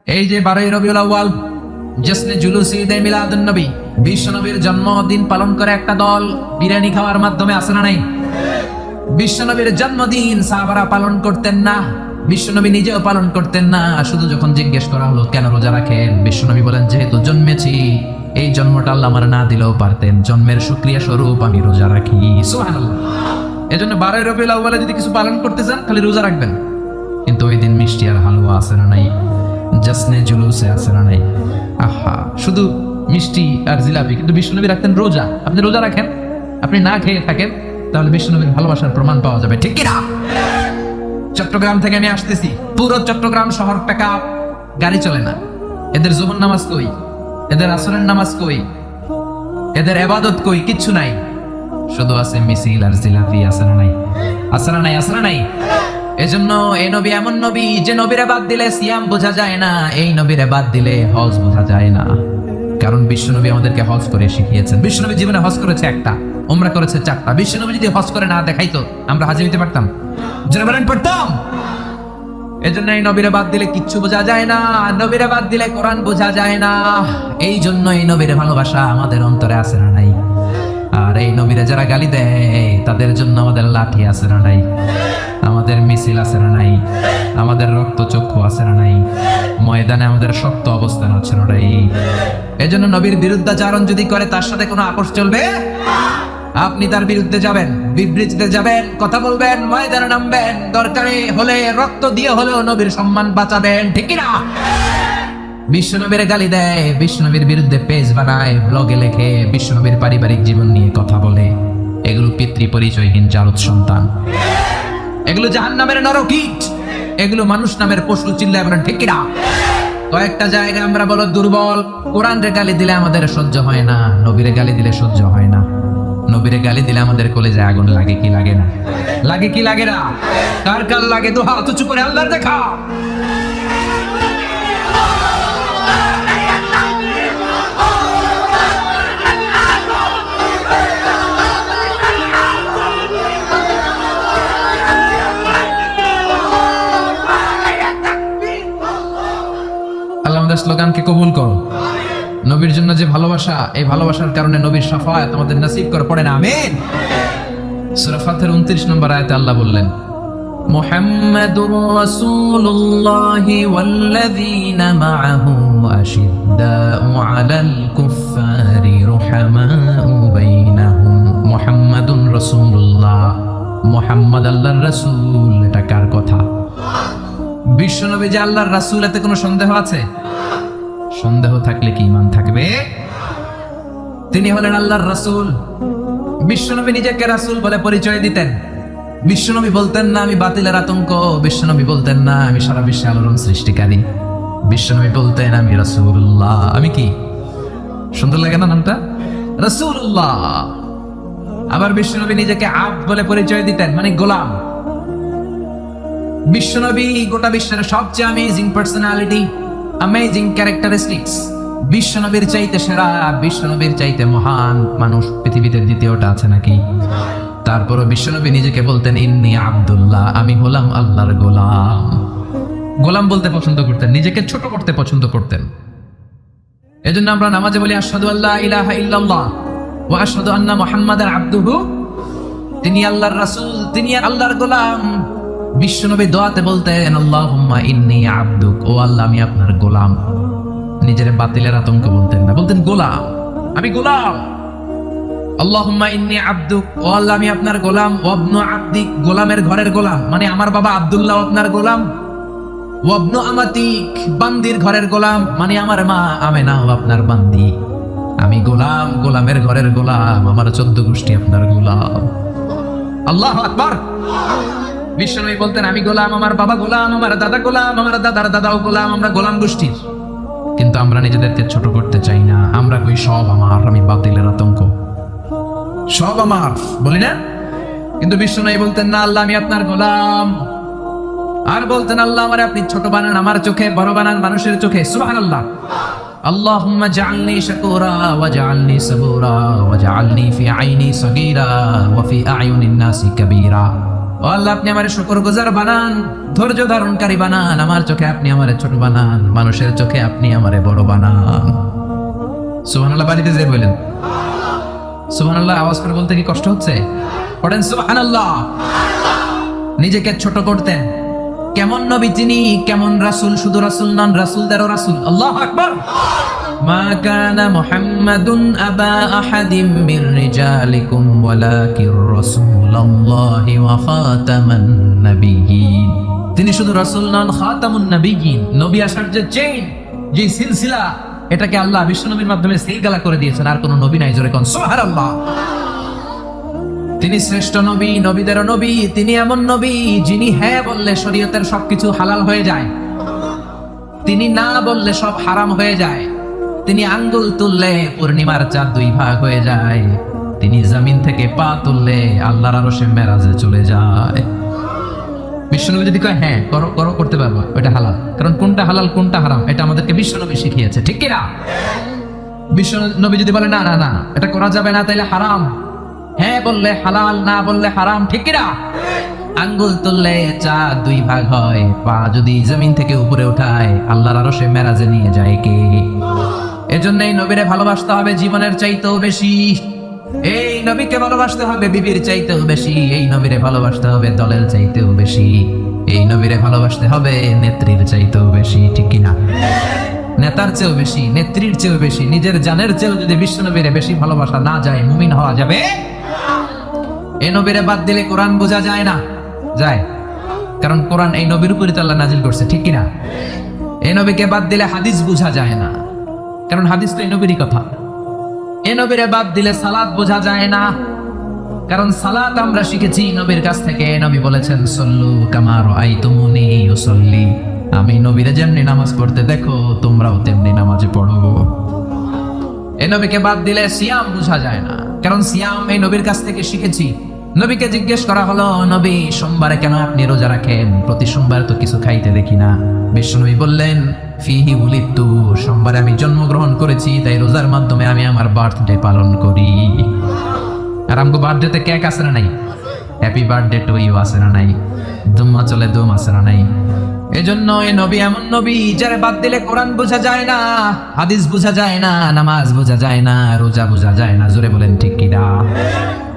এই যে 12ই রবিউল আউয়াল জশ্নে জুলুসি ঈদে মিলাদুন নবী, বিশ্বনবীর জন্মদিন পালন করে একটা দল বিরিয়ানি খাওয়ার মাধ্যমে আছে না নাই? বিশ্বনবীর জন্মদিন সাহাবারা পালন করতেন না, বিশ্বনবী নিজেও পালন করতেন না। শুধু যখন জিজ্ঞেস করা হলো কেন রোজা রাখেন, বিশ্বনবী বলেন যেহেতু জন্মেছি, এই জন্মটা আল্লাহ আমার না দিলেও পারতেন, জন্মের শুকরিয়া স্বরূপ আমি রোজা রাখি। সুবহানাল্লাহ। এজন্য 12ই রবিউল আউয়ালে যদি কিছু পালন করতে চান খালি রোজা রাখবেন, কিন্তু ওই দিন মিষ্টি আর হালুয়া আছে না নাই? জশ্নে জুলুসে আছে না নাই? আহা, শুধু মিষ্টি আর জিলাপি, কিন্তু বিশ্বনবী রাখতেন রোজা। আপনি রোজা রাখেন, আপনি না খেয়ে থাকেন, তাহলে বিশ্বনবীর ভালোবাসার প্রমাণ পাওয়া যাবে, ঠিক কিনা? চট্টগ্রাম থেকে আমি আসতেছি, পুরো চট্টগ্রাম শহর পেকা, গাড়ি চলে না। এদের জোহর নামাজ কই, এদের আসরের নামাজ কই, এদের ইবাদত কই? কিচ্ছু নাই, শুধু আছে মিছিল আর জিলাপি। আছে না নাই? আছে না নাই? আছে না নাই? এজন্য এই নবী এমন নবী যে নবীরে বাদ দিলে সিয়াম বোঝা যায় না, এই নবীরে বাদ দিলে হজ বোঝা যায় না। কারণ বিশ্বনবী আমাদেরকে হজ করে শিখিয়েছেন। বিশ্বনবী জীবনে হজ করেছে একটা, উমরা করেছে 4টা। বিশ্বনবী যদি হজ করে না দেখাইতো, আমরা হাজি হইতে পারতাম? যারা বলেন পারতাম? এজন্য এই নবীরে বাদ দিলে কিচ্ছু বোঝা যায় না, নবীরে বাদ দিলে কোরআন বোঝা যায় না। এই জন্য এই নবীরে ভালোবাসা আমাদের অন্তরে আছে না নাই? আর এই নবীরে যারা গালি দেয় তাদের জন্য আমাদের লাঠি আছে না নাই? আমাদের মিছিল আছে না নাই? আমাদের রক্ত চক্ষু আছে না নাই? ময়দানে আমাদের শক্ত অবস্থান আছে না নাই? এজন্য নবীর বিরুদ্ধাচারণ যদি করে তার সাথে কোনো আপোষ চলবে? আপনি তার বিরুদ্ধে যাবেন, বিবৃতিতে যাবেন, কথা বলবেন, ময়দানে নামবেন, দরকারে হলে রক্ত দিয়ে হলেও নবীর সম্মান বাঁচাবেন, ঠিক কিনা? বিশ্বনবীর গালি দেয়, বিশ্বনবীর বিরুদ্ধে পেজ বানায়, ব্লগে লেখে, বিশ্বনবীর পারিবারিক জীবন নিয়ে কথা বলে, এগুলো পিতৃ পরিচয়হীন জারদ সন্তান, এগুলো জাহান্নামের নরকীট, এগুলো মানুষ নামের পশু। চিল্লায় বলেন ঠিক কিনা? কয়েকটা জায়গায় আমরা বলো দুর্বল। কোরআনরে গালি দিলে আমাদের সহ্য হয় না, নবীরে গালি দিলে সহ্য হয় না। নবীরে গালি দিলে আমাদের কলেজে আগুন লাগে কি লাগে না? লাগে কি লাগে না? কার কার লাগে? তো হাত উঁচু করে আল্লাহর দেখা। স্লোগানকে কবুল করো। নবীর জন্য যে ভালোবাসা, এই ভালোবাসার কারণে নবীর শাফায়াত আমাদের নসিব করে, পড়ে না আমিন? সূরা ফাতিহার 29 নম্বর আয়াতে আল্লাহ বললেন, মুহাম্মাদুর রাসূলুল্লাহি ওয়াল্লাযীনা মাআহু আশিদ্দাউ আলাল কুফফারি রুহামাউ বাইনাহুম। মুহাম্মাদুর রাসূলুল্লাহ, মুহাম্মদ আল্লাহর রাসূল। এটা কার কথা? বিশ্বনবী যে আল্লাহর রাসূল, এতে কোনো সন্দেহ আছে? সন্দেহ থাকলে কি ঈমান থাকবে? তিনি হলেন আল্লাহর রাসূল। বিশ্বনবী নিজেকে রাসূল বলে পরিচয় দিতেন। বিশ্বনবী বলতেন না আমি বাতিলের আতঙ্ক, বিশ্বনবী বলতেন না আমি সারা বিশ্বে আলোড়ন সৃষ্টিকারী, বিশ্বনবী বলতেন আমি রাসূলুল্লাহ। আমি কি? সুন্দর লাগে না নামটা? রাসূলুল্লাহ। আবার বিশ্বনবী নিজেকে আব্দ বলে পরিচয় দিতেন, মানে গোলাম। বিশ্বনবী গোটা বিশ্বের সবচেয়ে অ্যামেজিং পার্সোনালিটি, অ্যামেজিং ক্যারেক্টারিস্টিক্স। বিশ্বনবীর চাইতে সেরা, বিশ্বনবীর চাইতে মহান মানুষ পৃথিবীতে দ্বিতীয়টা আছে নাকি? তারপরও বিশ্বনবী নিজেকে বলতেন ইন্নী আব্দুল্লাহ, আমি হলাম আল্লাহর গোলাম। গোলাম বলতে পছন্দ করতেন, নিজেকে ছোট করতে পছন্দ করতেন। এজন্য আমরা নামাজে বলি আশহাদু আল্লা ইলাহা ইল্লাল্লাহ ওয়া আশহাদু আন্না মুহাম্মাদান আবদুহু। তিনি আল্লাহর রাসূল, তিনি আল্লাহর গোলাম। বিশ্বনবী দোয়াতে বলতেন আল্লাহুম্মা ইন্নী আবদুক, ও আল্লাহ আমি আপনার গোলাম। নিজের বাতিলের আতঙ্ক বলতেন না, বলতেন গোলাম, আমি গোলাম। আল্লাহুম্মা ইন্নী আবদুক, ও আল্লাহ আমি আপনার গোলাম। ওয়াবনু আবদিক, গোলামের ঘরের গোলাম, মানে আমার বাবা আব্দুল্লাহ আপনার গোলাম। ওয়াবনু আমাতিক, বান্দির ঘরের গোলাম, মানে আমার মা আমেনাও আপনার বান্দি। আমি গোলাম, গোলামের ঘরের গোলাম, আমার 14 গোষ্ঠী আপনার গোলাম। আল্লাহু আকবার। বিশ্বনবী বলতেন আমি গোলাম, আমার বাবা গোলাম, আমার দাদা গোলাম, আমার দাদার দাদাও গোলাম, আমরা গোলাম গোষ্ঠীর। কিন্তু আমরা নিজেদেরকে ছোট করতে চাই না, আমরা কই সব আমার, আমি বাতিলের আতঙ্ক, সব আমার বলি না। কিন্তু বিশ্বনবী বলতেন না আল্লাহ আমি আপনার গোলাম। আর বলতেন আল্লাহ আমারে আপনি ছোট বানান আমার চোখে, বড় বানান মানুষের চোখে। সুবহানাল্লাহ। আল্লাহুম্মা জাআলনি শাকুরা ওয়া জাআলনি সাবুরা ওয়া জাআলনি ফি আইনি সাগীরা ওয়া ফি আ'য়ুনিন নাসি কাবীরা। ও আল্লাহ, আপনি আমারে শুকরগুজার বানান, ধৈর্য ধারণকারী বানান। আমার চোখে আপনি আমারে ছোট বানান, মানুষের চোখে আপনি আমারে বড় বানান। সুবহানাল্লাহ বাড়িতে যে বলেন সুবহানাল্লাহ। আওয়াজ করে বলতে কি কষ্ট হচ্ছে? পড়েন সুবহানাল্লাহ। নিজেকে ছোট করতেন। কেমন নবী তিনি, কেমন রাসূল, শুধু রাসূল নন, রাসূলদেরও রাসূল। আল্লাহু আকবার। মা কানা মুহাম্মাদুন আবা আহাদিম মির রিজালিকুম ওয়ালাকির রাসূলুল্লাহি ওয়া খাতামান নাবিয়্যিন। তিনি শুধু রাসূল নন, খাতামুন নাবিয়্যিন। নবী আসার যে চেইন, যে সিলসিলা, এটাকে আল্লাহ বিশ্বনবীর মাধ্যমে সিলগালা করে দিয়েছেন। আর কোন নবী নাই, জোরে কোন সুবহানাল্লাহ। তিনি শ্রেষ্ঠ নবী, নবীদেরও নবী। তিনি এমন নবী যিনি হ্যাঁ বললে শরীয়তের সবকিছু হালাল হয়ে যায়, তিনি না বললে সব হারাম হয়ে যায়। তিনি আঙ্গুল তুললে পূর্ণিমার চাঁদ 2 ভাগ হয়ে যায়। তিনি জমিন থেকে পা তুললে আল্লাহর আরশে মেরাজে চলে যায়। বিশ্বনবী যদি কয় হ্যাঁ করো করো, করতে পারবা, ওটা হালাল। কারণ কোনটা হালাল কোনটা হারাম এটা আমাদেরকে বিশ্বনবী শিখিয়েছে, ঠিক কি না? বিশ্বনবী যদি বলে না না না এটা করা যাবে না, তাইলে হারাম। হ্যাঁ বললে হালাল, না বললে হারাম, ঠিক কি না? আঙ্গুল তুললে চাঁদ 2 ভাগ হয়, পা যদি জমিন থেকে উপরে উঠায় আল্লাহর আরশে মেরাজে নিয়ে যায় কে? এজন্য এই নবীরে ভালোবাসতে হবে জীবনের চাইতেও বেশি। এই নবীকে ভালোবাসতে হবে বিবির চাইতেও বেশি। এই নবীরে ভালোবাসতে হবে দলের চাইতেও বেশি। এই নবীরে ভালোবাসতে হবে নেত্রীর চাইতেও বেশি, ঠিক কিনা? নেতার চেয়েও বেশি, নেত্রীর চেয়েও বেশি, নিজের জানের চেয়েও যদি বিশ্ব নবীরে বেশি ভালোবাসা না যায়, মুমিন হওয়া যাবে? এই নবীরে বাদ দিলে কোরআন বোঝা যায় না, যায়। কারণ কোরআন এই নবীর উপরে আল্লাহ নাজিল করছে, ঠিক কিনা? এই নবীকে বাদ দিলে হাদিস বোঝা যায় না, কারণ হাদিস তো এই নবীরই কথা। এই নবীরে বাদ দিলে সালাত বোঝা যায় না, কারণ সালাত আমরা শিখেছি নবীর কাছ থেকে। নবী বলেছেন সল্লু কামা রাআইতুমুনি উসাল্লি। আমি নবীরে যেমনি নামাজ পড়তে দেখো তোমরাও তেমনি নামাজে পড়ো। এই নবীকে বাদ দিলে সিয়াম বোঝা যায় না, কারণ সিয়াম এই নবীর কাছ থেকে শিখেছি। নবীকে জিজ্ঞেস করা হলো, নবী সোমবারে কেন আপনি রোজা রাখেন? প্রতি সোমবার তো কিছু খাইতে দেখি না। বিশ্বনবী বললেন ফিহি উলিদতু, সোমবারে আমি জন্মগ্রহণ করেছি, তাই রোজার মাধ্যমে আমি আমার বার্থডে পালন করি। আর আমগো বার্থডেতে কেক আছে না নাই? হ্যাপি বার্থডে টু ইউ আছে না নাই? দুম্মা চলে দুম আছে না নাই? এজন্য এই নবী এমন নবী যারে বাদ দিলে কোরআন বোঝা যায় না, হাদিস বোঝা যায় না, নামাজ বোঝা যায় না, রোজা বোঝা যায় না। জোরে বলেন ঠিক কিনা?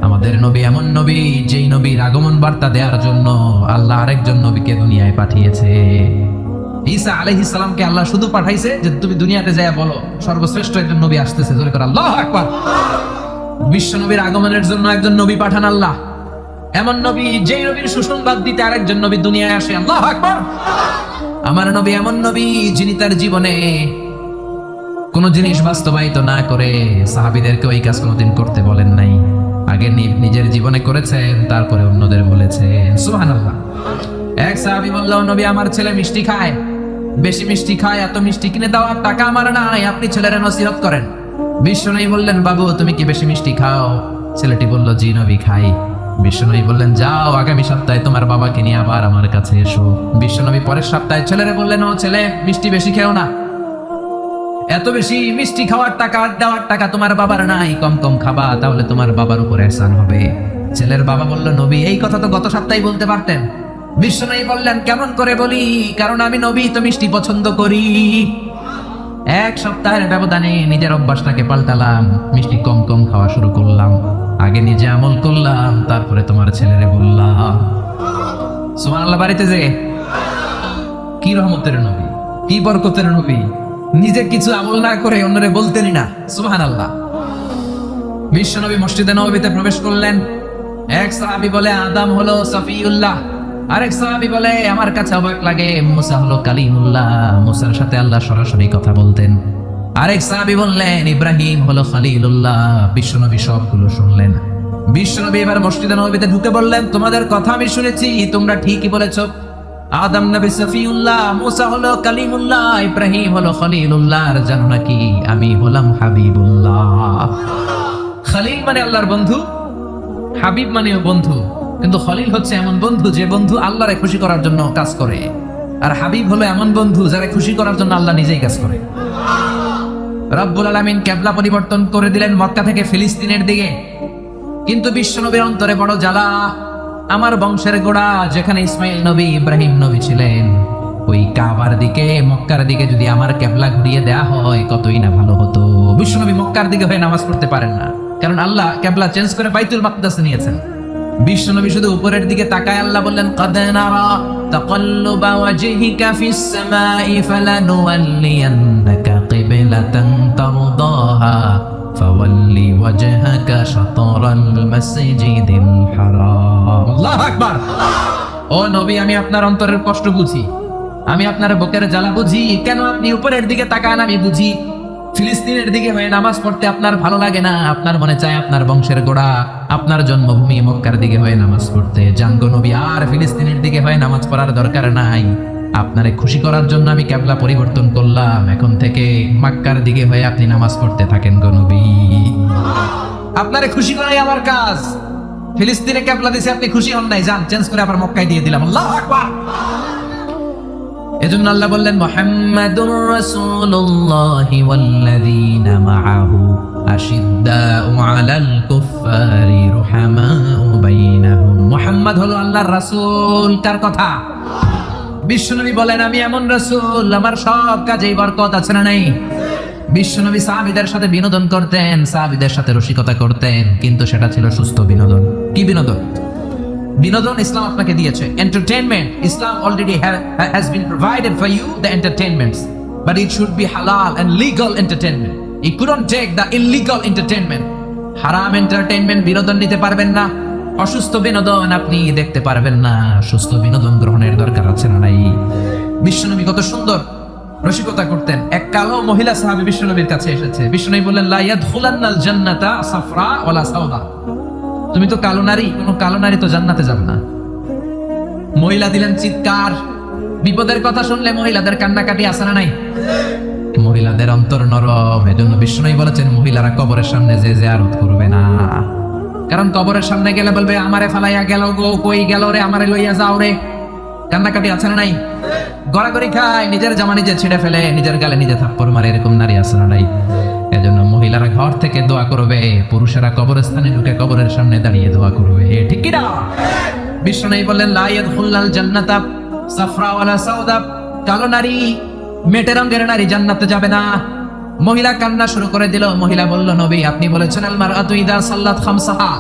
আমাদের নবী এমন নবী যেই নবীর আগমন বার্তা দেওয়ার জন্য আল্লাহ আরেকজন নবীকে দুনিয়ায় পাঠিয়েছে। ঈসা আলাইহিস সালামকে আল্লাহ শুধু পাঠাইছে যে তুমি দুনিয়াতে যায় বলো সর্বশ্রেষ্ঠ একজন নবী আসতেছে। জোরে করে আল্লাহু আকবার। বিশ্ব নবীর আগমনের জন্য একজন নবী পাঠান আল্লাহ। এমন নবী যেই নবীর সুসংবাদ দিতে আরেকজন নবী দুনিয়ায় আসে। আল্লাহু আকবার। আমার নবী এমন নবী যিনি তার জীবনে কোন জিনিস বাস্তবায়িত না করে সাহাবীদেরকে ওই কাজ কোনোদিন করতে বলেন নাই। আগে নিজের জীবনে করেছেন, তারপরে অন্যদের বলেছেন। সুবহানাল্লাহ। এক সাহাবী বলল, নবী আমার ছেলে মিষ্টি খায়, বেশি মিষ্টি খায়, এত মিষ্টি কিনে দেওয়ার টাকা আমার নাই, আপনি ছেলের নসিহত করেন। বিশ্বনবী বললেন, বাবু তুমি কি বেশি মিষ্টি খাও? ছেলেটি বলল, জি নবী খাই। বিশ্বনবী বললেন, যাও আগামী সপ্তাহে তোমার বাবাকে নিয়ে আবার আমার কাছে এসো। বিশ্বনবী পরের সপ্তাহে ছেলেরে বললেন, ও ছেলে মিষ্টি বেশি খেও না, এত বেশি মিষ্টি খাওয়ার টাকা দেওয়ার টাকা তোমার বাবার নাই, কম কম খাবা, তাহলে তোমার বাবার উপর ihsan হবে। ছেলের বাবা বলল, নবী এই কথা তো গত সপ্তাহে বলতে পারতেন। বিশ্বনবী বললেন, কেমন করে বলি, কারণ আমি নবী তো মিষ্টি পছন্দ করি। এক সপ্তাহের ব্যবধানে নিজের অভ্যাসটাকে পাল্টালাম, মিষ্টি কম কম খাওয়া শুরু করলাম। আগে নিজে আমল করলাম, তারপরে তোমার ছেলেরে বললাম। সুবহানাল্লাহ। বাড়িতে যে কি রহমতের নবী, কি বরকতের নবী, নিজে কিছু আমল না করে অন্যরে বলতেনই না। সুবহানাল্লাহ। বিশ্বনবী মসজিদে নববীতে প্রবেশ করলেন। এক সাহাবী বলে আদম হলো সফিউল্লাহ, আরেক সাহাবী বলে আমার কাছে অবাক লাগে মুসা হলো কালিমুল্লাহ, মুসার সাথে আল্লাহ সরাসরি কথা বলতেন। আরেক সাহাবী বললেন ইব্রাহিম হলো খলিলুল্লাহ। বিশ্বনবী সবগুলো শুনলেন। বিশ্বনবী এবার মসজিদে নববীতে ঢুকে বললেন, তোমাদের কথা আমি শুনেছি, তোমরা ঠিকই বলেছো। আদম নবী সফিউল্লাহ, মুসা হলো কালিমুল্লাহ, ইব্রাহিম হলো খলিলুল্লাহ, আর জানো নাকি আমি হলাম হাবিবুল্লাহ। খলিল মানে আল্লাহর বন্ধু, হাবিব মানেও বন্ধু, কিন্তু খলিল হচ্ছে এমন বন্ধু যে বন্ধু আল্লাহরে খুশি করার জন্য কাজ করে, আর হাবিব হলো এমন বন্ধু যারা খুশি করার জন্য আল্লাহ নিজেই কাজ করে। রব্বুল আলামিন কিবলা পরিবর্তন করে দিলেন মক্কা থেকে ফিলিস্তিনের দিকে, কিন্তু বিশ্বনবীর অন্তরে বড় জ্বালা। আমার বংশের গোড়া যেখানে ইসমাইল নবী ইব্রাহিম নবী ছিলেন, ওই কাবার দিকে মক্কার দিকে যদি আমার কেবলা ঘুরিয়ে দেয়া হয় কতই না ভালো হতো। বিশ্বনবী মক্কার দিকে হয়ে নামাজ পড়তে পারেন না, কারণ আল্লাহ কেবলা চেঞ্জ করে বাইতুল মাকদাসে নিয়েছেন। বিশ্বনবী শুধু উপরের দিকে তাকায় আল্লাহ বললেন, কাদ নারা তাকাল্লুবা ওয়াজহিকা ফিস সামাই ফালানুওয়াল্লিয়ান্নাকা কিবলাতান তারদাহা ফাওয়াল্লি ওয়াজহাকা শাতরাল মাসজিদিল হারাম। আল্লাহু আকবার। ও নবী, আমি আপনার অন্তরের কষ্ট বুঝি, আমি আপনার বুকের জ্বালা বুঝি। কেন আপনি উপরের দিকে তাকান আমি বুঝি। ফিলিস্তিনের দিকে হয়ে নামাজ পড়তে আপনার ভালো লাগে না, আপনার মনে চায় আপনার বংশের গোড়া, আপনার জন্মভূমি মক্কার দিকে হয়ে নামাজ পড়তে। জানগো নবী, আর ফিলিস্তিনের দিকে হয়ে নামাজ পড়ার দরকার নাই। আপনারে খুশি করার জন্য আমি কেবলা পরিবর্তন করলাম, এখন থেকে মক্কার দিকে হয়ে আপনি নামাজ পড়তে থাকেন গো নবী। আপনারে খুশি করাই আমার কাজ। ফিলিস্তিনে কেবলা দিছে, আপনি খুশি হন নাই, যান চেঞ্জ করে আবার মক্কায় দিয়ে দিলাম। আল্লাহু আকবার। এজন্য আল্লাহ বললেন, মুহাম্মাদুর রাসূলুল্লাহি ওয়াল্লাযীনা মাআহু আশিদ্দাউ আলাল কুফফারি রুহামাউ বাইনাহুম। মুহাম্মদ হলো আল্লাহর রাসূল। কার কথা? বিশ্বনবী বলেন, আমি এমন রাসূল, আমার সব কাজেই বরকত আছে না নাই? বিশ্বনবী সাহাবীদের সাথে বিনোদন করতেন, সাহাবীদের সাথে রসিকতা করতেন, কিন্তু সেটা ছিল সুস্থ বিনোদন। কি বিনোদন? বিনোদন ইসলাম আপনাকে দিয়েছে, entertainment. Islam already has been provided for you the entertainments, but it should be halal and legal entertainment. You couldn't take the illegal entertainment. হারাম এন্টারটেইনমেন্ট বিনোদন নিতে পারবেন না, অসুস্থ বিনোদন আপনি দেখতে পারবেন না। সুস্থ বিনোদন গ্রহণের দরকার আছে না নাই? বিশ্বনবী কত সুন্দর রসিকতা করতেন। এক কালো মহিলা সাহাবী বিশ্বনবীর কাছে এসেছে। বিশ্বনবী বললেন, লা ইয়াদখুলান্নাল জান্নাতা সাফরা ওয়ালা সাওদা। তুমি তো কালো নারী, কোন কালো নারী তো জান্নাতে যাবে না। মহিলা দিলেন চিৎকার। বিপদের কথা শুনলে মহিলাদের কান্নাকাটি আসে না নাই? মহিলাদের অন্তর নরম। এজন্য বিষ্ণুই বলেছেন, মহিলারা কবরের সামনে যে জিয়ারত করবে না, কারণ কবরের সামনে গেলে বলবে, আমারে ফালাইয়া গেল গো, কই গেল রে, আমারে লইয়া যাও রে। কান্নাকাটি আছে না নাই? গড়াগড়ি খায়, নিজের জামা নিজে ছিঁড়ে ফেলে, নিজের গালে নিজে থাপ্পড় মারে, এরকম নারী আছে না নাই? এজন্য মহিলারা ঘর থেকে দোয়া করবে, পুরুষেরা কবরস্থানে ঢুকে কবরের সামনে দাঁড়িয়ে দোয়া করবে। ঠিক কি না? বিষ্ণু বললেন, লা ইয়াদখুলুল জান্নাতা সাফরা ওয়ালা সাওদা। কালো নারী, মেটে রঙের নারী জান্নাতে যাবে না। মহিলা কান্না শুরু করে দিল। মহিলা বলল, নবী আপনি বলেছেন, আল মারআতু ইযা সাল্লাত খামসাহা,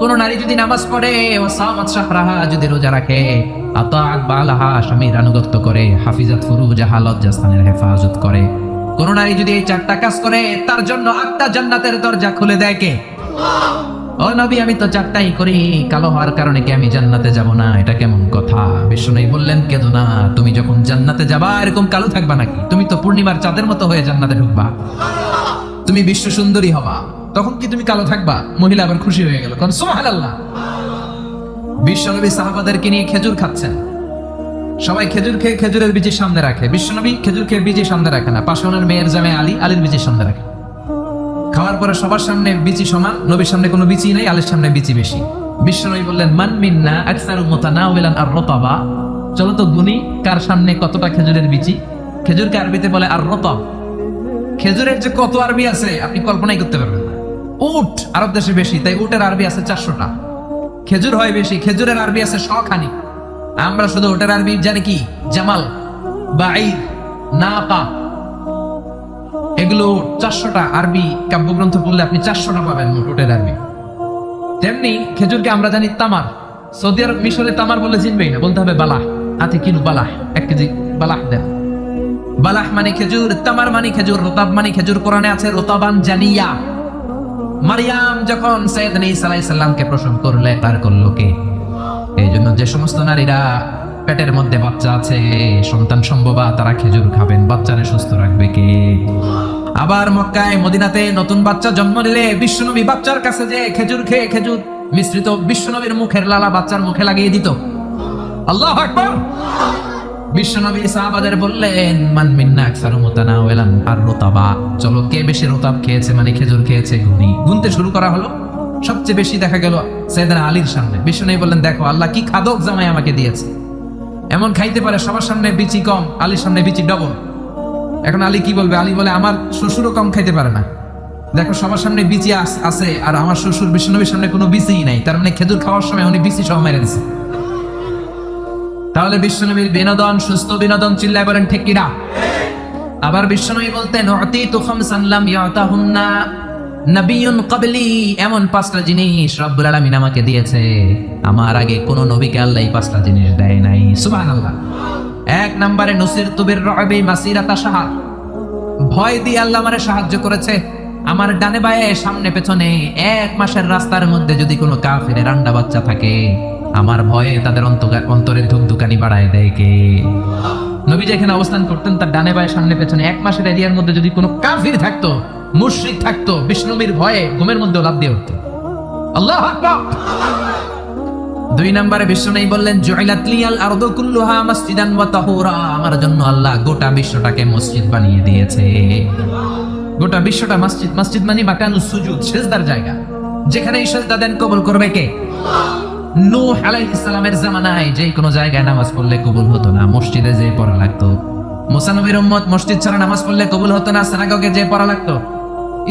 কোন নারী যদি নামাজ পড়ে, ওয়া সামাত শাহরাহা, যদি রোজা রাখে, আতাআত বালাহা, স্বামীর আনুগত্য করে, হাফিজাত ফুরুজাহা, লজ্জাস্থানের হেফাজত করে, কোন নারী যদি এই চারটা কাজ করে, তার জন্য 8টা জান্নাতের দরজা খুলে দেয় কে? ও নবী, আমি তো 4টাই করি, কালো হওয়ার কারণে কি আমি জান্নাতে যাব না? এটা কেমন কথা? বিষ্ণু বললেন, কেঁদো না, তুমি যখন জান্নাতে যাবা এরকম কালো থাকবা নাকি? তুমি তো পূর্ণিমার চাঁদের মতো হয়ে জান্নাতে ঢুকবা, তুমি বিশ্ব সুন্দরী হবা, তখন কি তুমি কালো থাকবা? মহিলা আবার খুশি হয়ে গেল, কারণ সুবহানাল্লাহ। বিশ্বনবী সাহাবাদেরকে নিয়ে খেজুর খাচ্ছেন, সবাই খেজুর খেয়ে খেজুরের বীজ সামনে রাখে। বিশ্বনবী খেজুর খেয়ে বীজ সামনে রাখে না, পাশে ওনার মেয়ের জামাই আলী, আলীর বীজ সামনে রাখে। খাওয়ার পরে সবার সামনে বিচি সমান, নবীর সামনে কোনো বিচি নাই, আলীর সামনে বিচি বেশি। বিশ্বনবী বললেন, মান মিন্না আকসারু মুতানাওয়ালান আর-রতাবা। চলো তো গুনি, কার সামনে কতটা খেজুরের বিচি। খেজুরকে আরবিতে বলে আর-রতাব। খেজুরের যে কত আরবি আছে আপনি কল্পনাই করতে পারবেন না। উট আরব দেশে বেশি, তাই উটের আরবি আছে 400টা। খেজুর হয় বেশি, খেজুরের আরবি আছে 100 খানি। আমরা শুধু ওটার আরবি জানি কি, জামাল, বাঈর, নাকা, এগুলো 400টা আরবি কাব্যগ্রন্থ পড়লে আপনি 400টা পাবেন ওটের আরবি। তেমনি খেজুরকে আমরা জানি তামার। সৌদি আরব, মিশরে তামার বলে চিনবেই না, বলতে হবে বালাহ। হাতে কিনু বালাহ, 1 কেজি বালাহ দেন। বালাহ মানে খেজুর, তামার মানে খেজুর, রতাব মানে খেজুর। কোরআনে আছে রতাবান জানিয়া। মারিয়াম যখন সাইয়েদনা ঈসা আলাইহিস সালামকে প্রসব করলে, তার করলো কে? এই জন্য যে সমস্ত নারীরা পেটের মধ্যে বাচ্চা আছে, সন্তান সম্ভবা, তারা খেজুর খাবেন। বাচ্চারে সুস্থ রাখবে কে? আবার মক্কায় মদিনাতে নতুন বাচ্চা জন্ম নিলে বিশ্বনবী বাচ্চার কাছে যে খেজুর খেয়ে খেজুর মিশ্রিত বিশ্বনবীর মুখের লালা বাচ্চার মুখে লাগিয়ে দিত। আল্লাহু আকবার। বিশ্বনবী সাহাবাদের বললেন, মান মিন্না আকসারু মুতানাওয়ালান আর-রতাবা। চলো, কে বেশি রতাব খেয়েছে, মানে খেজুর খেয়েছে, গুনতে শুরু করা হলো। সবচেয়ে বেশি দেখা গেল সাইয়েদনা আলীর সামনে। বিশ্বনবী বললেন, দেখো আল্লাহ কি খাদক জামাই আমাকে দিয়েছে, এমন খাইতে পারে, সবার সামনে বিচি কম, আলীর সামনে বিচি ডবল। এখন আলী কি বলবে? আলী বলে, আমার শ্বশুরও কম খাইতে পারে না, দেখো সবার সামনে বিচি আছে, আর আমার শ্বশুর বিশ্বনবীর সামনে কোনো বিচিই নাই, তার মানে খেজুর খাওয়ার সময় উনি বিচি সহ মেরে দিছে। তাহলে বিশ্বনবীর বিনোদন সুস্থ বিনোদন, চিল্লায় বলেন ঠিক কিনা? আবার বিশ্বনবী বলতেন উতিতু খামসান লাম ইয়াতাহুন্না নাবিয়্যুন ক্বাবলি, এমন 5টা জিনিস রব্বুল আলামিন আমাকে দিয়েছে, আমার আগে কোন নবীকে আল্লাহ এই 5টা জিনিস দেয় নাই। সুবহানাল্লাহ। 1 নম্বরে নুসিরতু বির-রু'বি মাসিরাতা শাহর, ভয় দিয়ে আল্লাহ আমারে সাহায্য করেছে। আমার ডানে বায়ে সামনে পেছনে 1 মাসের রাস্তার মধ্যে যদি কোনো কাফিরের আন্ডা বাচ্চা থাকে, আমার ভয়ে তাদের অন্তরে ধুকধুকানি বাড়ায় দেয় কে? নবী যেখানে অবস্থান করতেন তার ডানে বায়ে সামনে পেছনে 1 মাসের এরিয়ার মধ্যে যদি কোনো কাফির থাকতো, মুশরিক থাকতো, বিষ্ণুবীর ভয়ে ঘুমের মধ্যে লাফ দিয়ে উঠতো। আল্লাহু আকবার। 2 নম্বরে বিশ্বনবী বললেন জুইলাত লিয়াল আরদু কুল্লুহা মাসজিদান ওয়া তাহুরা, আমার জন্য আল্লাহ গোটা বিশ্বটাকে মসজিদ বানিয়ে দিয়েছে। গোটা বিশ্বটা মসজিদ। মসজিদ মানে মাকানুস সুজুদ, সিজদার জায়গা, যেখানে সিজদা দেন কবুল করবে কে? নূহ আলাইহিস সালামের জামানায় যে কোনো জায়গায় নামাজ পড়লে কবুল হতো না, মসজিদে যে পড়া লাগতো। মুসা নবীর উম্মত মসজিদ ছাড়া নামাজ পড়লে কবুল হতো না, সিনাগগে যে পড়া লাগতো।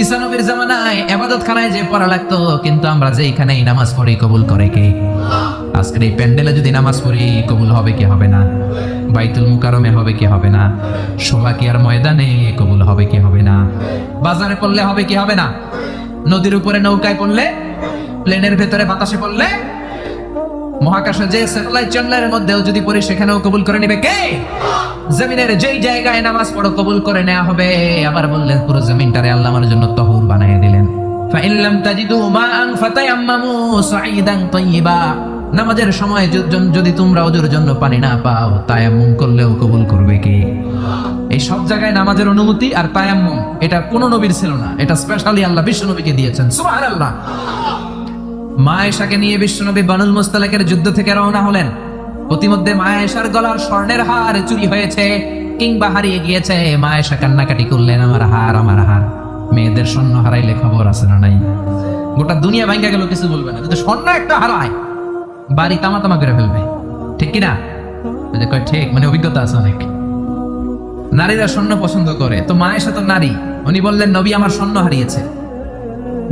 ঈসা নবীর জামানায় ইবাদতখানায় যে পড়া লাগতো, কিন্তু আমরা যেখানেই নামাজ পড়ি কবুল করে কে? আজকের এই প্যান্ডেলে যদি নামাজ পড়ি কবুল হবে কি হবে না? বাইতুল মুকাররমে হবে কি হবে না? শোলাকিয়ার ময়দানে কবুল হবে কি হবে না? বাজারে পড়লে হবে কি হবে না? নদীর উপরে নৌকায় পড়লে, প্লেনের ভেতরে বাতাসে পড়লে, মহাকাশে যে স্যাটেলাইট চ্যানেলের মধ্যেও যদি পড়ি সেখানেও কবুল করে নেবে কে? জমিনের যেই জায়গায় নামাজ পড়ো কবুল করে নেওয়া হবে। আবার বললেন পুরো জমিনটারে আল্লাহ আমার জন্য তহুর বানিয়ে দিলেন। ফাইন লাম তাজিদু মাআন ফাতায়াম্মামু সাঈদান তাইয়্যিবা, নামাজের সময় যদি তোমরা ওজুর জন্য পানি না পাও, তায়াম্মুম করলেও কবুল করবে কে? এই সব জায়গায় নামাজের অনুমতি আর তায়াম্মুম, এটা কোন নবীর ছিল না, এটা স্পেশালি আল্লাহ বিশ্ব নবীকে দিয়েছেন। সুবহানাল্লাহ। মা আয়েশাকে নিয়ে বিশ্বনবী বানুল মুস্তালিকের যুদ্ধ থেকে রওনা হলেন। প্রতিমধ্যে মা আয়েশার গলার স্বর্ণের হার চুরি হয়েছে কিংবা হারিয়ে গিয়েছে। মা আয়েশা কান্নাকাটি করলেন, আমার হার, আমার হার। মেয়েদের স্বর্ণ হারাইলে খবর আছে না নাই? গোটা দুনিয়া ভাঙ্গা গেল, কিছু বলবে না, কিন্তু স্বর্ণ একটা হারায় বাড়ি তামা তামা করে ফেলবে, ঠিক কিনা? ঠিক, মানে অভিজ্ঞতা আছে অনেক। নারীরা স্বর্ণ পছন্দ করে, তো মা আয়েশা তো নারী, উনি বললেন নবী আমার স্বর্ণ হারিয়েছে।